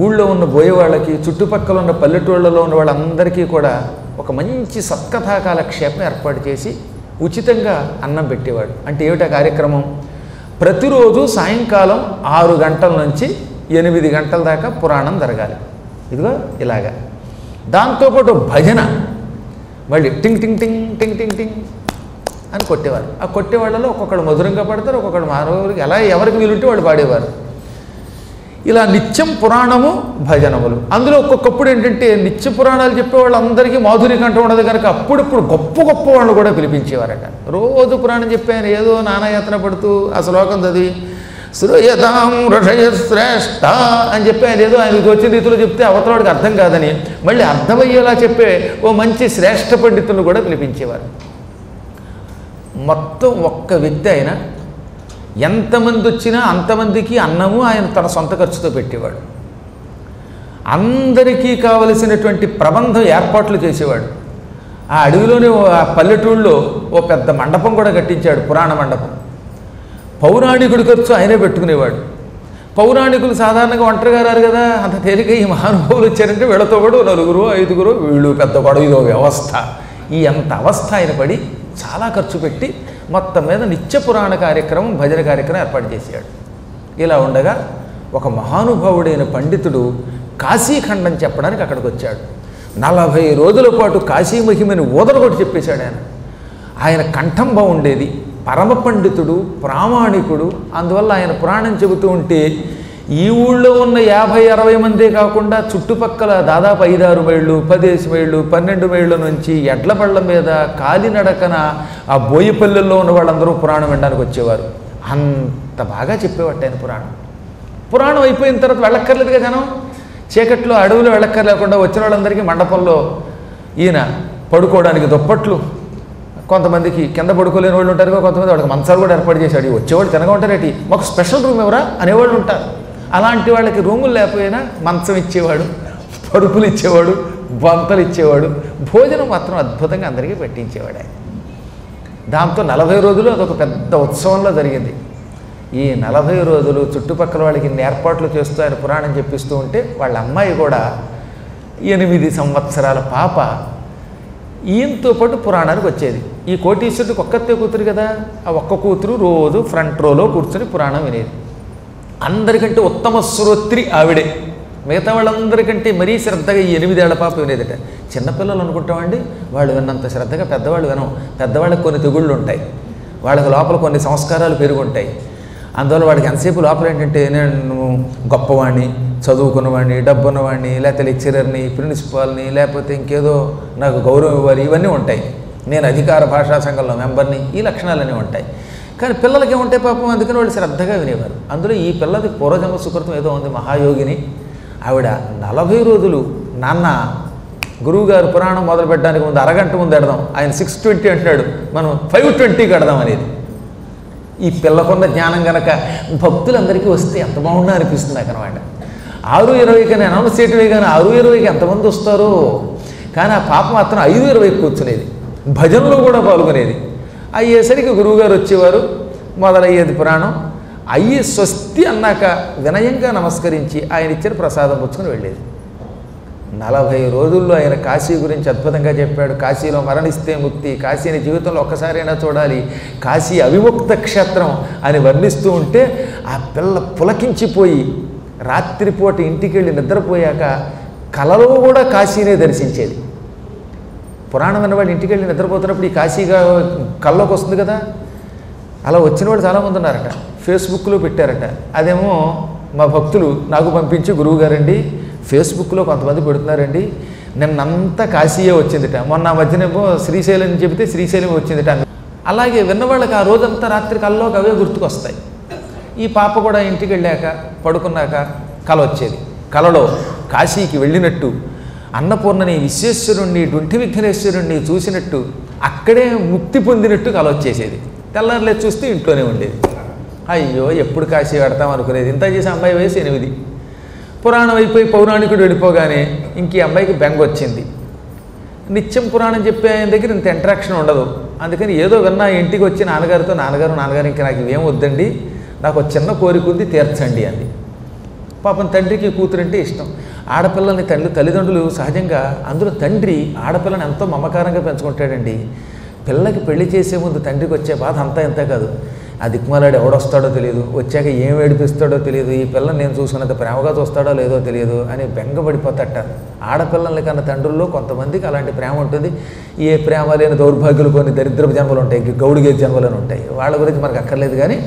ఊళ్ళో ఉన్న బోయేవాళ్ళకి, చుట్టుపక్కల ఉన్న పల్లెటూళ్ళలో ఉన్న వాళ్ళందరికీ కూడా ఒక మంచి సత్కథా కాలక్షేపం ఏర్పాటు చేసి ఉచితంగా అన్నం పెట్టేవాడు. అంటే ఏమిటా కార్యక్రమం? ప్రతిరోజు సాయంకాలం 6 గంటల నుంచి 8 గంటల దాకా పురాణం జరగాలి. ఇదిగో ఇలాగా. దాంతోపాటు భజన, మళ్ళీ టింగ్ టింగ్ టింగ్ టింగ్ టింగ్ టింగ్ అని కొట్టేవారు. ఆ కొట్టేవాళ్ళలో ఒక్కొక్కడు మధురంగా పాడతారు, ఒక్కొక్కడు మానవులకి ఎలా ఎవరికి వీలుంటే వాళ్ళు పాడేవారు. ఇలా నిత్యం పురాణము భజనములు. అందులో ఒక్కొక్కప్పుడు ఏంటంటే నిత్య పురాణాలు చెప్పేవాళ్ళు అందరికీ మాధురి కంఠం ఉండదు కనుక అప్పుడప్పుడు గొప్ప గొప్ప వాళ్ళు కూడా పిలిపించేవారట. రోజు పురాణం చెప్పాను ఏదో నానాయాతన పడుతూ ఆ శ్లోకం చదివి శ్రూయతాం ఋషయ శ్రేష్ఠ అని చెప్పి ఆయన ఏదో ఆయనకు వచ్చిన రీతిలో చెప్తే అవతలవాడికి అర్థం కాదని మళ్ళీ అర్థమయ్యేలా చెప్పే ఓ మంచి శ్రేష్ఠ పండితులను కూడా పిలిపించేవారు. మొత్తం ఒక్క వ్యక్తి ఆయన ఎంతమంది వచ్చినా అంతమందికి అన్నము ఆయన తన సొంత ఖర్చుతో పెట్టేవాడు. అందరికీ కావలసినటువంటి ప్రబంధం ఏర్పాట్లు చేసేవాడు. ఆ అడవిలోనే ఆ పల్లెటూళ్ళలో ఓ పెద్ద మండపం కూడా కట్టించాడు, పురాణ మండపం. పౌరాణికుడి ఖర్చు ఆయనే పెట్టుకునేవాడు. పౌరాణికులు సాధారణంగా ఒంటరిగా రారు కదా, అంత తేలిక ఈ మహానుభావులు వచ్చారంటే వీళ్ళతో పాటు 4 5 వీళ్ళు పెద్ద గొడవ, ఇదో వ్యవస్థ. ఈ అంత అవస్థ ఆయన పడి చాలా ఖర్చు పెట్టి మొత్తం మీద నిత్య పురాణ కార్యక్రమం భజన కార్యక్రమం ఏర్పాటు చేశాడు. ఇలా ఉండగా ఒక మహానుభావుడైన పండితుడు కాశీఖండం చెప్పడానికి అక్కడికి వచ్చాడు. 40 రోజుల పాటు కాశీ మహిమని ఊదరగొట్టి చెప్పేశాడు ఆయన. ఆయన కంఠం బాగుండేది, పరమ పండితుడు, ప్రామాణికుడు. అందువల్ల ఆయన పురాణం చెబుతూ ఉంటే ఈ ఊళ్ళో ఉన్న 50-60 మందే కాకుండా చుట్టుపక్కల దాదాపు 5-6 మైళ్ళు, 10 మైళ్ళు, 12 మైళ్ళ నుంచి ఎడ్ల బళ్ళ మీద కాలినడకన ఆ బోయిపల్లెల్లో ఉన్న వాళ్ళందరూ పురాణం వినడానికి వచ్చేవారు. అంత బాగా చెప్పేవాడు ఆయన పురాణం అయిపోయిన తర్వాత వెళ్ళక్కర్లేదుగా జనం. చీకట్లో అడవులు వెళ్ళక్కర్లేకుండా వచ్చిన వాళ్ళందరికీ మండపంలో ఈయన పడుకోవడానికి దుప్పట్లు, కొంతమందికి కింద పడుకోలేని వాళ్ళు ఉంటారు, కొంతమంది వాళ్ళకి మంచాలు కూడా ఏర్పాటు చేశాడు. వచ్చేవాళ్ళు తినగా ఉంటారేటి, మాకు స్పెషల్ రూమ్ ఎవరా అనేవాళ్ళు ఉంటారు. అలాంటి వాళ్ళకి రూములు లేకపోయినా మంచం ఇచ్చేవాడు, పరుపులు ఇచ్చేవాడు, బొంతలు ఇచ్చేవాడు. భోజనం మాత్రం అద్భుతంగా అందరికీ పెట్టించేవాడు ఆయన. దాంతో 40 రోజులు అదొక పెద్ద ఉత్సవంలో జరిగింది. ఈ 40 రోజులు చుట్టుపక్కల వాళ్ళకి ఇన్ని ఏర్పాట్లు చేస్తూ ఆయన పురాణం చెప్పిస్తూ ఉంటే వాళ్ళ అమ్మాయి కూడా 8 సంవత్సరాల పాప ఈయనతో పాటు పురాణానికి వచ్చేది. ఈ కోటీశ్వరుడికి ఒక్కతే కూతురు కదా, ఆ ఒక్క కూతురు రోజు ఫ్రంట్ రోలో కూర్చొని పురాణం వినేది. అందరికంటే ఉత్తమ శ్రోత్రి ఆవిడే. మిగతా వాళ్ళందరికంటే మరీ శ్రద్ధగా ఈ 8 ఏళ్ల పాప వినేదట. చిన్నపిల్లలు అనుకుంటామండి, వాళ్ళు విన్నంత శ్రద్ధగా పెద్దవాళ్ళు వినం. పెద్దవాళ్ళకి కొన్ని తెగుళ్ళు ఉంటాయి, వాళ్ళకి లోపల కొన్ని సంస్కారాలు పెరుగుంటాయి. అందువల్ల వాడికి ఎంతసేపు లోపల ఏంటంటే నేను గొప్పవాడిని, చదువుకున్నవాడిని, డబ్బు ఉన్నవాడిని, లేకపోతే లెక్చరర్ని, ప్రిన్సిపాల్ని, లేకపోతే ఇంకేదో నాకు గౌరవం ఇవ్వాలి, ఇవన్నీ ఉంటాయి. నేను అధికార భాషా సంఘంలో మెంబర్ని, ఈ లక్షణాలన్నీ ఉంటాయి. కానీ పిల్లలకి ఏముంటాయి పాపం, అందుకని వాళ్ళు శ్రద్ధగా వినేవారు. అందులో ఈ పిల్లది పూర్వజన్మ సుకృతం ఏదో ఉంది. మహాయోగిని ఆవిడ 40 రోజులు నాన్న గురువుగారు పురాణం మొదలు పెట్టడానికి ముందు అరగంట ముందు ఎడదాం, ఆయన 6:20 అంటున్నాడు, మనం 5:20 కడదాం అనేది. ఈ పిల్లకున్న జ్ఞానం కనుక భక్తులందరికీ వస్తే ఎంత బాగుండా అనిపిస్తుంది నాకు అనమాట. 6:20 కానీ అనౌన్స్ చేయటమే కానీ 6:20కి ఎంతమంది వస్తారో. కానీ ఆ పాప మాత్రం 5:20 కూర్చునేది, భజనలో కూడా పాల్గొనేది. అయ్యేసరికి గురువుగారు వచ్చేవారు, మొదలయ్యేది పురాణం. అయ్యి స్వస్తి అన్నాక వినయంగా నమస్కరించి ఆయన ఇచ్చిన ప్రసాదం పుచ్చుకొని వెళ్ళేది. 40 రోజుల్లో ఆయన కాశీ గురించి అద్భుతంగా చెప్పాడు. కాశీలో మరణిస్తే ముక్తి, కాశీని జీవితంలో ఒక్కసారైనా చూడాలి, కాశీ అవిముక్త క్షేత్రం అని వర్ణిస్తూ ఉంటే ఆ పిల్ల పులకించిపోయి రాత్రిపూట ఇంటికి వెళ్ళి నిద్రపోయాక కలలో కూడా కాశీనే దర్శించేది. పురాణం అన్నవాళ్ళు ఇంటికి వెళ్ళి నిద్రపోతున్నప్పుడు ఈ కాశీగా కల్లోకి వస్తుంది కదా. అలా వచ్చిన వాళ్ళు చాలామంది ఉన్నారట, ఫేస్బుక్లో పెట్టారట. అదేమో మా భక్తులు నాకు పంపించి, గురువుగారండి ఫేస్బుక్లో కొంతమంది పెడుతున్నారండి, నిన్నంతా కాశీయే వచ్చిందిట, మొన్న మధ్యనేమో శ్రీశైలం చెబితే శ్రీశైలం వచ్చిందిట. అలాగే విన్నవాళ్ళకి ఆ రోజంతా రాత్రి కల్లోకి అవే గుర్తుకొస్తాయి. ఈ పాప కూడా ఇంటికి వెళ్ళాక పడుకున్నాక కల వచ్చేది. కలలో కాశీకి వెళ్ళినట్టు, అన్నపూర్ణని, విశ్వేశ్వరుణ్ణి, డుంఠి విఘ్నేశ్వరుణ్ణి చూసినట్టు, అక్కడే ముక్తి పొందినట్టు కల వచ్చేసేది. తెల్లారులే చూస్తే ఇంట్లోనే ఉండేది. అయ్యో ఎప్పుడు కాశీ పెడతాం అనుకునేది. ఇంత చేసి అమ్మాయి వయసు 8. పురాణం అయిపోయి పౌరాణికుడు వెళ్ళిపోగానే ఇంక ఈ అమ్మాయికి బెంగ వచ్చింది. నిత్యం పురాణం చెప్పే ఆయన దగ్గర ఇంత ఇంటరాక్షన్ ఉండదు. అందుకని ఏదో విన్నా ఇంటికి వచ్చి నాన్నగారు ఇంకా నాకు ఇవేం వద్దండి, నాకు ఒక చిన్న కోరిక ఉంది, తీర్చండి అంది. పాపం తండ్రికి కూతురంటే ఇష్టం. ఆడపిల్లల్ని తల్లిదండ్రులు సహజంగా, అందులో తండ్రి ఆడపిల్లని ఎంతో మమకారంగా పెంచుకుంటాడండి. పిల్లకి పెళ్లి చేసే ముందు తండ్రికి వచ్చే బాధ అంతా ఇంత కాదు. ఆ దిక్కుమాలాడు ఎవడొస్తాడో తెలియదు, వచ్చాక ఏం ఏడిపిస్తాడో తెలియదు, ఈ పిల్లని నేను చూసుకున్నంత ప్రేమగా చూస్తాడో లేదో తెలియదు అని బెంగపడిపోతట. ఆడపిల్లల్ని కన్నా తండ్రుల్లో కొంతమందికి అలాంటి ప్రేమ ఉంటుంది. ఏ ప్రేమ లేని దౌర్భాగ్యులు కొన్ని దరిద్రపు జన్మలు ఉంటాయి, గౌడిగే జన్మలను ఉంటాయి, వాళ్ళ గురించి మనకు అక్కర్లేదు. కానీ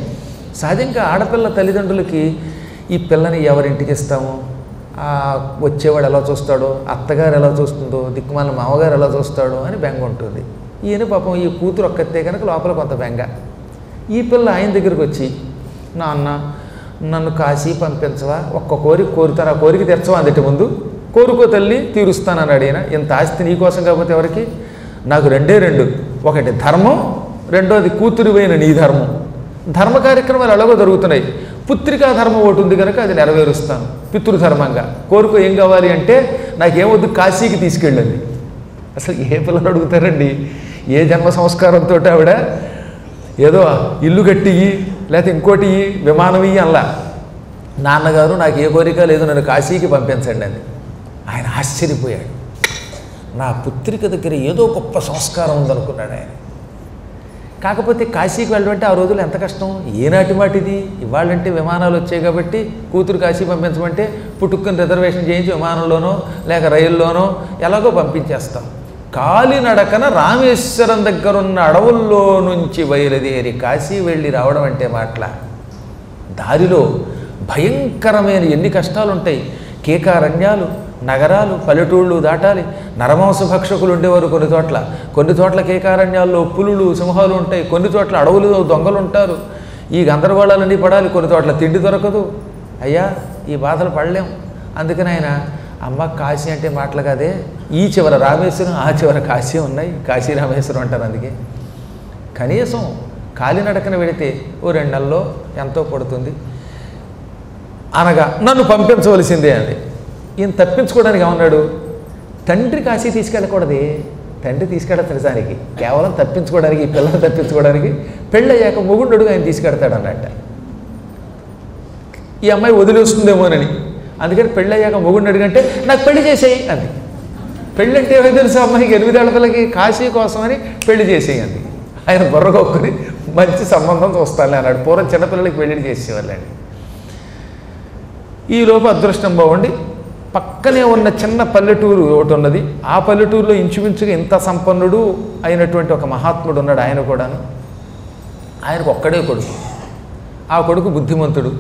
సహజంగా ఆడపిల్ల తల్లిదండ్రులకి ఈ పిల్లని ఎవరింటికి ఇస్తాము, వచ్చేవాడు ఎలా చూస్తాడో, అత్తగారు ఎలా చూస్తుందో, దిక్కుమాల మామగారు ఎలా చూస్తాడో అని బెంగ ఉంటుంది. ఈయన పాపం ఈ కూతురు ఒక్కతే కనుక లోపల కొంత బెంగ. ఈ పిల్ల ఆయన దగ్గరికి వచ్చి, నాన్న నన్ను కాశీ పంపించవా, ఒక్క కోరిక కోరుతాను, ఆ కోరిక తెచ్చవా అందటి ముందు, కోరుకో తల్లి తీరుస్తానన్నాడు ఆయన. ఇంత ఆస్తి నీకోసం కాకపోతే ఎవరికి, నాకు రెండు, ఒకటి ధర్మం, రెండోది కూతురివైన నీ ధర్మం. ధర్మ కార్యక్రమాలు ఎలాగో జరుగుతున్నాయి, పుత్రికా ధర్మం ఒకటి ఉంది కనుక అది నెరవేరుస్తాను పితృధర్మంగా. కోరుకో ఏం కావాలి అంటే, నాకేమొద్దు కాశీకి తీసుకెళ్ళండి. అసలు ఏ పిల్లలు అడుగుతారండి, ఏ జన్మ సంస్కారంతో ఆవిడ ఏదో ఇల్లు కట్టియి లేకపోతే ఇంకోటి విమానం ఇయ్యి అలా, నాన్నగారు నాకు ఏ కోరిక లేదు, నన్ను కాశీకి పంపించండి అని. ఆయన ఆశ్చర్యపోయాడు. నా పుత్రిక దగ్గర ఏదో గొప్ప సంస్కారం ఉందనుకున్నాడు ఆయన. కాకపోతే కాశీకి వెళ్ళమంటే ఆ రోజులు ఎంత కష్టం, ఏనాటి మాటిది. ఇవాళంటే విమానాలు వచ్చాయి కాబట్టి కూతురు కాశీ పంపించమంటే పుట్టుకుని రిజర్వేషన్ చేయించి విమానంలోనో లేక రైల్లోనో ఎలాగో పంపించేస్తాం. కాలినడకన రామేశ్వరం దగ్గరున్న అడవుల్లో నుంచి బయలుదేరి కాశీ వెళ్ళి రావడం అంటే మాటల. దారిలో భయంకరమైన ఎన్ని కష్టాలు ఉంటాయి. కేకారణ్యాలు, నగరాలు, పల్లెటూళ్ళు దాటాలి. నరమాంస భక్షకులు ఉండేవారు కొన్ని చోట్ల కేకారణ్యాల్లో పులులు, సింహాలు ఉంటాయి, కొన్ని చోట్ల అడవులు దొంగలు ఉంటారు. ఈ గందరగోళాలన్నీ పడాలి, కొన్ని చోట్ల తిండి దొరకదు. అయ్యా ఈ బాధలు పడలేం. అందుకని ఆయన, అమ్మ కాశీ అంటే మాటలు కాదే, ఈ చివర రామేశ్వరం ఆ చివర కాశీ ఉన్నాయి, కాశీ రామేశ్వరం అంటారు. అందుకే కనీసం కాలినడకన వెళితే ఓ 2 నెలల్లో ఎంతో పడుతుంది అనగా నన్ను పంపించవలసిందే అండి. ఈయన తప్పించుకోవడానికి ఏమన్నాడు, తండ్రి కాశీ తీసుకెళ్ళకూడదే, తండ్రి తీసుకెళ్ళదు నిజానికి, కేవలం తప్పించుకోవడానికి, ఈ పిల్లలు తప్పించుకోవడానికి పెళ్ళయ్యాక మొగుండు ఆయన తీసుకెడతాడు అన్నట్ట. ఈ అమ్మాయి వదిలేస్తుందేమోనని. అందుకని పెళ్ళయ్యాక మొగుండు అడిగంటే నాకు పెళ్లి చేసేయి అంది. పెళ్ళి అంటే ఏమో తెలుసు అమ్మాయికి, 8 ఏళ్ల పిల్లకి కాశీ కోసమని పెళ్లి చేసేయండి. ఆయన బుర్రకొక్కుని మంచి సంబంధం చూస్తానులే అన్నాడు. పూర్వం చిన్నపిల్లలకి పెళ్లి చేసేవాళ్ళండి. ఈలోపు అదృష్టం బాగుండి పక్కనే ఉన్న చిన్న పల్లెటూరు ఒకటి ఉన్నది. ఆ పల్లెటూరులో ఇంచుమించుగా ఇంత సంపన్నుడు అయినటువంటి ఒక మహాత్ముడు ఉన్నాడు. ఆయన కూడాను, ఆయనకు ఒక్కడే కొడుకు. ఆ కొడుకు బుద్ధిమంతుడు.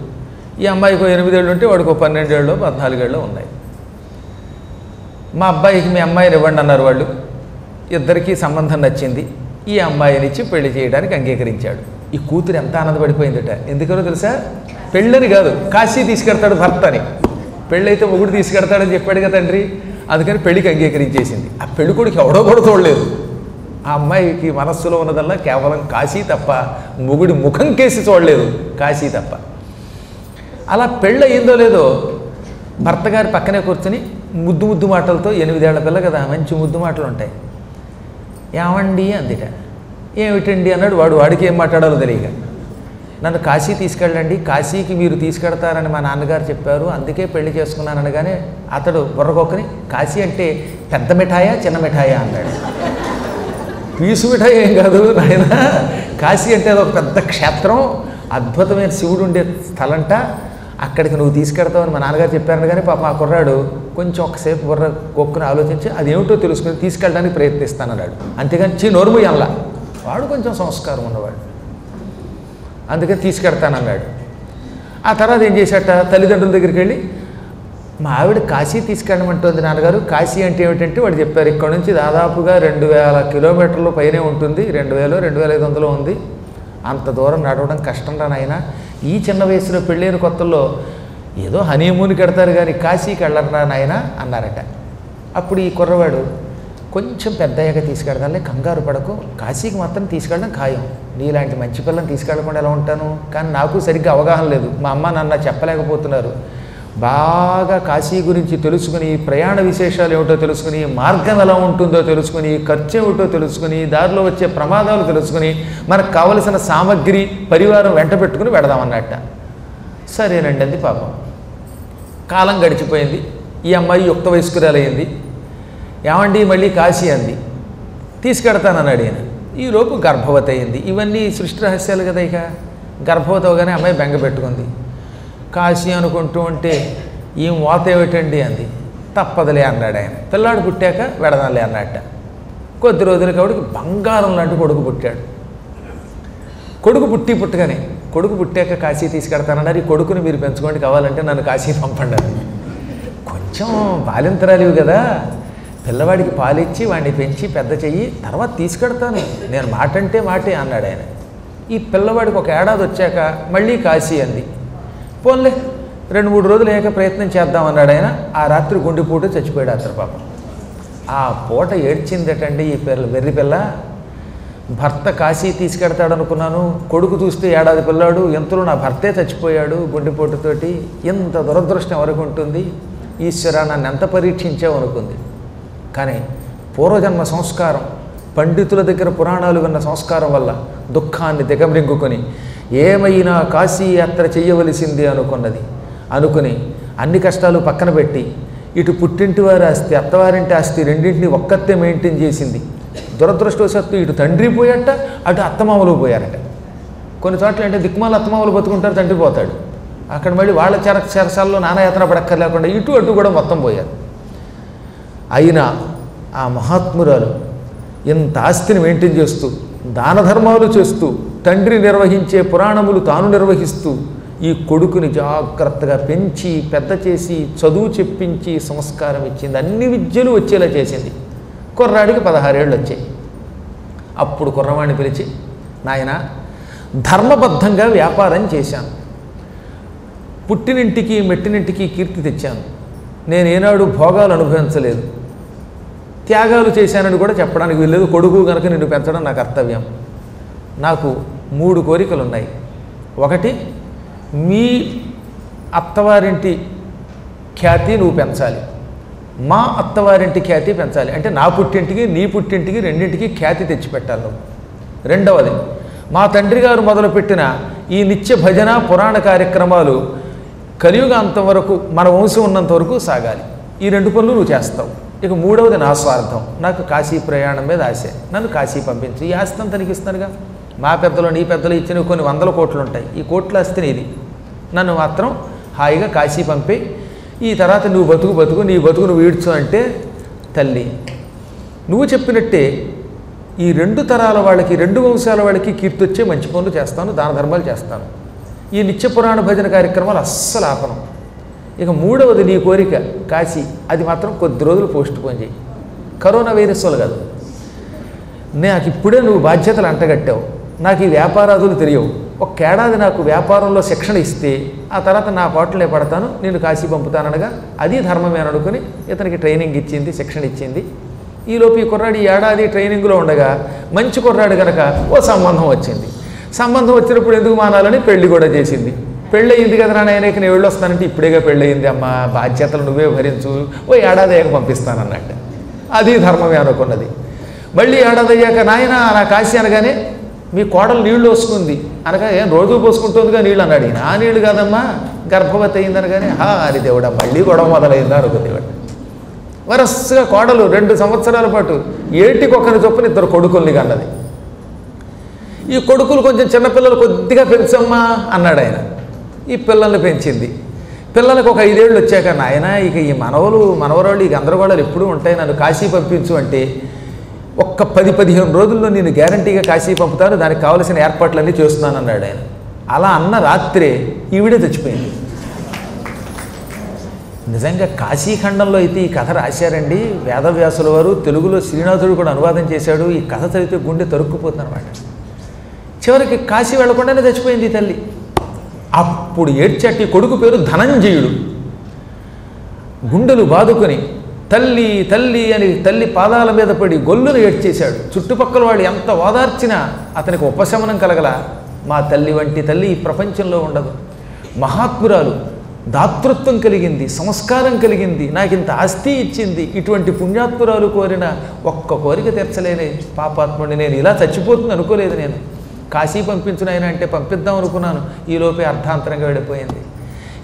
ఈ అమ్మాయికి 8 ఏళ్ళు ఉంటే వాడికి 12 ఏళ్ళు 14 ఏళ్ళు ఉన్నాయి. మా అబ్బాయికి మీ అమ్మాయిని ఇవ్వండి అన్నారు వాళ్ళు. ఇద్దరికీ సంబంధం నచ్చింది. ఈ అమ్మాయినిచ్చి పెళ్లి చేయడానికి అంగీకరించాడు. ఈ కూతురు ఎంత ఆనందపడిపోయిందట. ఎందుకనో తెలుసా, పెళ్ళని కాదు, కాశీ తీసుకెడతాడు భర్తని. పెళ్ళైతే మొగుడు తీసుకెడతాడని చెప్పాడు కదా తండ్రి, అందుకని పెళ్ళికి అంగీకరించేసింది. ఆ పెళ్లి కొడుకు ఎవడో కూడా చూడలేదు. ఆ అమ్మాయికి మనస్సులో ఉన్నదల్లా కేవలం కాశీ తప్ప, మొగుడి ముఖం కేసి చూడలేదు, కాశీ తప్ప. అలా పెళ్ళి అయిందో లేదో భర్త గారి పక్కనే కూర్చొని ముద్దు మాటలతో, 8 ఏళ్ల పిల్ల కదా, మంచి ముద్దు మాటలు ఉంటాయి. ఏమండి అందిట. ఏమిటండి అన్నాడు వాడు. వాడికి ఏం మాట్లాడాలో తెలియక, నన్ను కాశీ తీసుకెళ్ళండి, కాశీకి మీరు తీసుకెడతారని మా నాన్నగారు చెప్పారు, అందుకే పెళ్లి చేసుకున్నాను అనగానే అతడు బుర్రకొక్కని, కాశీ అంటే పెద్ద మిఠాయా చిన్న మిఠాయా అన్నాడు. పీసు మిఠాయి ఏం కాదు నాయన, కాశీ అంటే అది ఒక పెద్ద క్షేత్రం, అద్భుతమైన శివుడు ఉండే స్థలంట, అక్కడికి నువ్వు తీసుకెడతావని మా నాన్నగారు చెప్పారని. కానీ పాప మా కుర్రాడు కొంచెం ఒకసేపు బుర్ర కొక్కుని ఆలోచించి అదేమిటో తెలుసుకుని తీసుకెళ్ళడానికి ప్రయత్నిస్తానన్నాడు. అంతేగాని నోరుమూయి అలా. వాడు కొంచెం సంస్కారం ఉన్నవాడు, అందుకని తీసుకెడతానన్నాడు. ఆ తర్వాత ఏం చేశాట, తల్లిదండ్రుల దగ్గరికి వెళ్ళి మా ఆవిడ కాశీ తీసుకెళ్ళమంటుంది నాన్నగారు. కాశీ అంటే ఏమిటంటే వాడు చెప్పారు, ఇక్కడ నుంచి దాదాపుగా 2000 కిలోమీటర్ల పైనే ఉంటుంది, 2000 2500 ఉంది, అంత దూరం నడవడం కష్టం రా నాయన. ఈ చిన్న వయసులో పెళ్ళైన కొత్తల్లో ఏదో హనీమూన్కి వెడతారు కానీ కాశీకి వెళ్ళరా నాయన అన్నారట. అప్పుడు ఈ కుర్రవాడు, కొంచెం పెద్ద అయ్యాక తీసుకెడదాలే, కంగారు పడకు, కాశీకి మాత్రం తీసుకెళ్ళడం ఖాయం, నీలాంటి మంచి పిల్లని తీసుకెళ్ళకుండా ఎలా ఉంటాను, కానీ నాకు సరిగ్గా అవగాహన లేదు, మా అమ్మ నాన్న చెప్పలేకపోతున్నారు, బాగా కాశీ గురించి తెలుసుకుని, ప్రయాణ విశేషాలు ఏమిటో తెలుసుకుని, మార్గం ఎలా ఉంటుందో తెలుసుకుని, ఖర్చు ఏమిటో తెలుసుకుని, దారిలో వచ్చే ప్రమాదాలు తెలుసుకుని, మనకు కావలసిన సామగ్రి పరివారం వెంట పెట్టుకుని వెడదామన్నట్ట. సరేనండి అంది. పాపం కాలం గడిచిపోయింది. ఈ అమ్మాయి యుక్త వయస్కురాలయ్యింది. ఏమండి మళ్ళీ కాశీ అంది. తీసుకెడతానన్నాడు ఈయన. ఈలోపు గర్భవతి అయింది. ఇవన్నీ సృష్టి రహస్యాలు కదా. ఇక గర్భవతి అవగానే అమ్మాయి బెంగ పెట్టుకుంది. కాశీ అనుకుంటూ ఉంటే ఈ మోత ఏమిటండి అంది. తప్పదులే అన్నాడు ఆయన. పిల్లాడు పుట్టాక వెడదాంలే అన్నట్ట. కొద్ది రోజులకి ఆవిడకి బంగారం లాంటి కొడుకు పుట్టాడు. కొడుకు పుట్టగానే కొడుకు పుట్టాక కాశీ తీసుకెడతానన్నారు. ఈ కొడుకుని మీరు పెంచుకోండి, కావాలంటే నన్ను కాశీ పంపండి. కొంచెం బాలింతరాలివి కదా, పిల్లవాడికి పాలిచ్చి వాడిని పెంచి పెద్ద చెయ్యి, తర్వాత తీసుకెడతాను, నేను మాట అంటే మాటే అన్నాడు ఆయన. ఈ పిల్లవాడికి ఒక ఏడాది వచ్చాక మళ్ళీ కాశీ అంది. పోన్లే 2-3 రోజులు ఏక ప్రయత్నం చేద్దామన్నాడు ఆయన. ఆ రాత్రి గుండెపోటు చచ్చిపోయాడు అతను పాపం. ఆ పూట ఏడ్చిందటండి ఈ వెర్రి పిల్ల. భర్త కాశీ తీసుకెడతాడనుకున్నాను, కొడుకు చూస్తే ఏడాది పిల్లాడు, ఎంతలో నా భర్తే చచ్చిపోయాడు గుండెపోటుతోటి. ఎంత దురదృష్టం వరకు ఉంటుంది, ఈశ్వర నన్ను ఎంత పరీక్షించావు అనుకుంది. కానీ పూర్వజన్మ సంస్కారం, పండితుల దగ్గర పురాణాలు విన్న సంస్కారం వల్ల దుఃఖాన్ని దిగమరింగుకొని ఏమైనా కాశీ యాత్ర చెయ్యవలసింది అనుకుని అన్ని కష్టాలు పక్కన పెట్టి ఇటు పుట్టింటి వారి ఆస్తి, అత్తవారింటి ఆస్తి రెండింటిని ఒక్కతే మెయింటైన్ చేసింది. దురదృష్టవశాత్తు ఇటు తండ్రి పోయాట, అటు అత్తమామలు పోయారట. కొన్ని చోట్ల అంటే దిక్కుమాల అత్తమామలు బతుకుంటారు, తండ్రి పోతాడు. అక్కడ మళ్ళీ వాళ్ళ చెరసాల్లో నానాయాత్ర పడక్కర్లేకుండా ఇటు అటు కూడా మొత్తం పోయారు. అయినా ఆ మహాత్మురాలు ఇంత ఆస్తిని మెయింటైన్ చేస్తూ, దాన ధర్మాలు చేస్తూ, తండ్రి నిర్వహించే పురాణములు తాను నిర్వహిస్తూ ఈ కొడుకుని జాగ్రత్తగా పెంచి పెద్ద చేసి చదువు చెప్పించి సంస్కారం ఇచ్చింది. అన్ని విద్యలు వచ్చేలా చేసింది. కుర్రాడికి 16 ఏళ్ళు వచ్చాయి. అప్పుడు కుర్రవాడిని పిలిచి, నాయన ధర్మబద్ధంగా వ్యాపారం చేశాను, పుట్టినింటికి మెట్టినింటికి కీర్తి తెచ్చాను, నేనేనాడు భోగాలు అనుభవించలేదు, త్యాగాలు చేశానని కూడా చెప్పడానికి వీల్లేదు, కొడుకు కనుక నిన్ను పెంచడం నా కర్తవ్యం. నాకు 3 కోరికలు ఉన్నాయి. ఒకటి, మీ అత్తవారింటి ఖ్యాతి నువ్వు పెంచాలి, మా అత్తవారింటి ఖ్యాతి పెంచాలి. అంటే నా పుట్టింటికి నీ పుట్టింటికి రెండింటికి ఖ్యాతి తెచ్చిపెట్టాలి నువ్వు. రెండవది, మా తండ్రి గారు మొదలుపెట్టిన ఈ నిత్య భజన పురాణ కార్యక్రమాలు కలియుగాంతం వరకు మన వంశం ఉన్నంత వరకు సాగాలి. ఈ 2 పనులు నువ్వు చేస్తావు. ఇక మూడవది నా స్వార్థం, నాకు కాశీ ప్రయాణం మీద ఆశ, నన్ను కాశీ పంపించు. ఈ ఆస్తి అంతా నీకు ఇస్తానుగా, మా పెద్దలు నీ పెద్దలు ఇచ్చినవి కొన్ని 100 కోట్లు ఉంటాయి, ఈ కోట్ల ఆస్తిని ఇది, నన్ను మాత్రం హాయిగా కాశీ పంపి ఈ తర్వాత నువ్వు బతుకు నీ బతుకు నువ్వు ఈడ్చు అంటే, తల్లి నువ్వు చెప్పినట్టే ఈ 2 తరాల వాళ్ళకి 2 వంశాల వాళ్ళకి కీర్తి వచ్చే మంచి పనులు చేస్తాను, దాన ధర్మాలు చేస్తాను, ఈ నిత్య పురాణ భజన కార్యక్రమాలు అస్సలు ఆపను. ఇక మూడవది నీ కోరిక కాశీ, అది మాత్రం కొద్ది రోజులు పోస్ట్ పోన్ చేయి. కరోనా వైరస్ వల్ల కాదు, నాకు ఇప్పుడే నువ్వు బాధ్యతలు అంటగట్టావు, నాకు ఈ వ్యాపారాదులు తెలియవు, ఒకేడాది నాకు వ్యాపారంలో శిక్షణ ఇస్తే ఆ తర్వాత నా పాటలే పడతాను, నేను కాశీ పంపుతాననగా అది ధర్మమే అనుకుని ఇతనికి ట్రైనింగ్ ఇచ్చింది, శిక్షణ ఇచ్చింది. ఈలోపు ఈ కుర్రాడు ఈ ఏడాది ట్రైనింగ్లో ఉండగా మంచి కుర్రాడు కనుక ఓ సంబంధం వచ్చింది. సంబంధం వచ్చినప్పుడు ఎందుకు మానాలని పెళ్లి కూడా చేసింది. పెళ్ళి అయింది కదా నాయనకి నేను వెళ్ళొస్తానంటే, ఇప్పుడేగా పెళ్ళయింది అమ్మ, బాధ్యతలు నువ్వే భరించు, ఓ ఏడాది అయ్యాక పంపిస్తానన్నట్టు. అది ధర్మమే అనుకున్నది. మళ్ళీ ఏడాది అయ్యాక నాయన నా కాశీ అనగానే మీ కోడలు నీళ్లు పోసుకుంది అనగా, ఏం రోజు పోసుకుంటుందిగా నీళ్ళు అన్నాడు. ఆ నీళ్ళు కాదమ్మా గర్భవతి అయింది అనగానే, అది దేవుడా మళ్ళీ గొడవ మొదలైందా అనుకుంది. వరసగా కోడలు 2 సంవత్సరాల పాటు ఏటికొకరి చొప్పున 2 కొడుకుల్ని కన్నది. ఈ కొడుకులు కొంచెం చిన్నపిల్లలు కొద్దిగా పెంచమ్మా అన్నాడు ఆయన. ఈ పిల్లల్ని పెంచింది. పిల్లలకు ఒక 5 ఏళ్ళు వచ్చాక, నాయన ఇక ఈ మనవరాళ్ళు ఈ గందరగోళాలు ఎప్పుడూ ఉంటాయి, నన్ను కాశీ పంపించు అంటే, ఒక్క 10-15 రోజుల్లో నేను గ్యారంటీగా కాశీ పంపుతాను, దానికి కావలసిన ఏర్పాట్లన్నీ చేస్తున్నాను అన్నాడు ఆయన. అలా అన్న రాత్రే ఈవిడే చచ్చిపోయింది. నిజంగా కాశీఖండంలో అయితే ఈ కథ రాశారండి వేదవ్యాసుల వారు, తెలుగులో శ్రీనాథుడు కూడా అనువాదం చేశాడు. ఈ కథ చదివితే గుండె తరుక్కుపోతుంది అనమాట. చివరికి కాశీ వెళ్లకుండానే చచ్చిపోయింది ఈ తల్లి. అప్పుడు ఏడ్చట్టి కొడుకు పేరు ధనంజయుడు. గుండెలు బాదుకొని తల్లి తల్లి అని తల్లి పాదాల మీద పడి గొల్లును ఏడ్చేశాడు. చుట్టుపక్కల వాళ్ళు ఎంత ఓదార్చినా అతనికి ఉపశమనం కలగల. మా తల్లి వంటి తల్లి ఈ ప్రపంచంలో ఉండదు. మహాత్మురాలు, దాతృత్వం కలిగింది, సంస్కారం కలిగింది, నాకు ఇంత ఆస్తి ఇచ్చింది. ఇటువంటి పుణ్యాత్మురాలు కోరిన ఒక్క కోరిక తీర్చలేని పాపాత్ముడిని నేను ఇలా చచ్చిపోతుంది అనుకోలేదు. నేను కాశీ పంపించిన ఆయన అంటే పంపిద్దాం అనుకున్నాను, ఈలోపే అర్ధాంతరంగా వెళ్ళిపోయింది.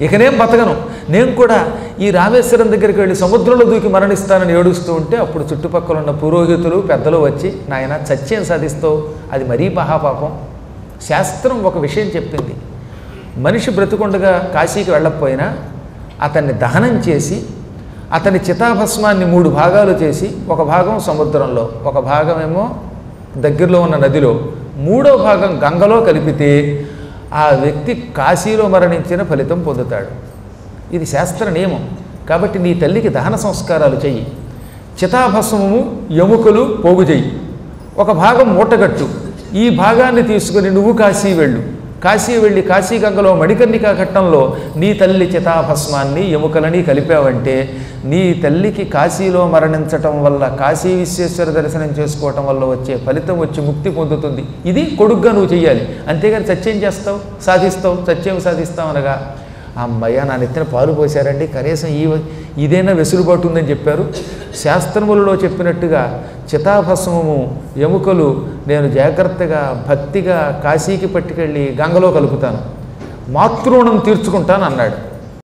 ఇకనేం బతకను, నేను కూడా ఈ రామేశ్వరం దగ్గరికి వెళ్ళి సముద్రంలో దూకి మరణిస్తానని ఏడుస్తూ ఉంటే, అప్పుడు చుట్టుపక్కల ఉన్న పురోహితులు పెద్దలు వచ్చి, నాయన చచ్చేం సాధిస్తావు, అది మరీ మహాపాపం, శాస్త్రం ఒక విషయం చెప్పింది. మనిషి బ్రతుకుండగా కాశీకి వెళ్ళకపోయినా అతన్ని దహనం చేసి అతని చితాభస్మాన్ని 3 భాగాలు చేసి ఒక భాగం సముద్రంలో, ఒక భాగమేమో దగ్గరలో ఉన్న నదిలో, 3వ భాగం గంగలో కలిపితే ఆ వ్యక్తి కాశీలో మరణించిన ఫలితం పొందుతాడు. ఇది శాస్త్ర నియమం. కాబట్టి నీ తల్లికి దహన సంస్కారాలు చెయ్యి. చితాభస్మము ఎముకలు పోగు చెయ్యి. ఒక భాగం మూటగట్టు. ఈ భాగాన్ని తీసుకుని నువ్వు కాశీ వెళ్ళు. కాశీ వెళ్ళి కాశీగంగలో మణికర్ణికా ఘట్టంలో నీ తల్లి చితాభస్మాన్ని ఎముకలని కలిపావంటే నీ తల్లికి కాశీలో మరణించటం వల్ల, కాశీ విశ్వేశ్వర దర్శనం చేసుకోవటం వల్ల వచ్చే ఫలితం వచ్చి ముక్తి పొందుతుంది. ఇది కొడుగ్గా నువ్వు చెయ్యాలి. అంతేగాని సత్యం చేస్తావు, సాధిస్తావు, సత్యం సాధిస్తావు అనగా అమ్మయ్య నా నెత్తిన పాలు పోశారండి, కనీసం ఇదైనా వెసులుబాటు ఉందని చెప్పారు. శాస్త్రములలో చెప్పినట్టుగా చితాభస్మము ఎముకలు నేను జాగ్రత్తగా భక్తిగా కాశీకి పట్టుకెళ్ళి గంగలో కలుపుతాను, మాతృణం తీర్చుకుంటాను అన్నాడు.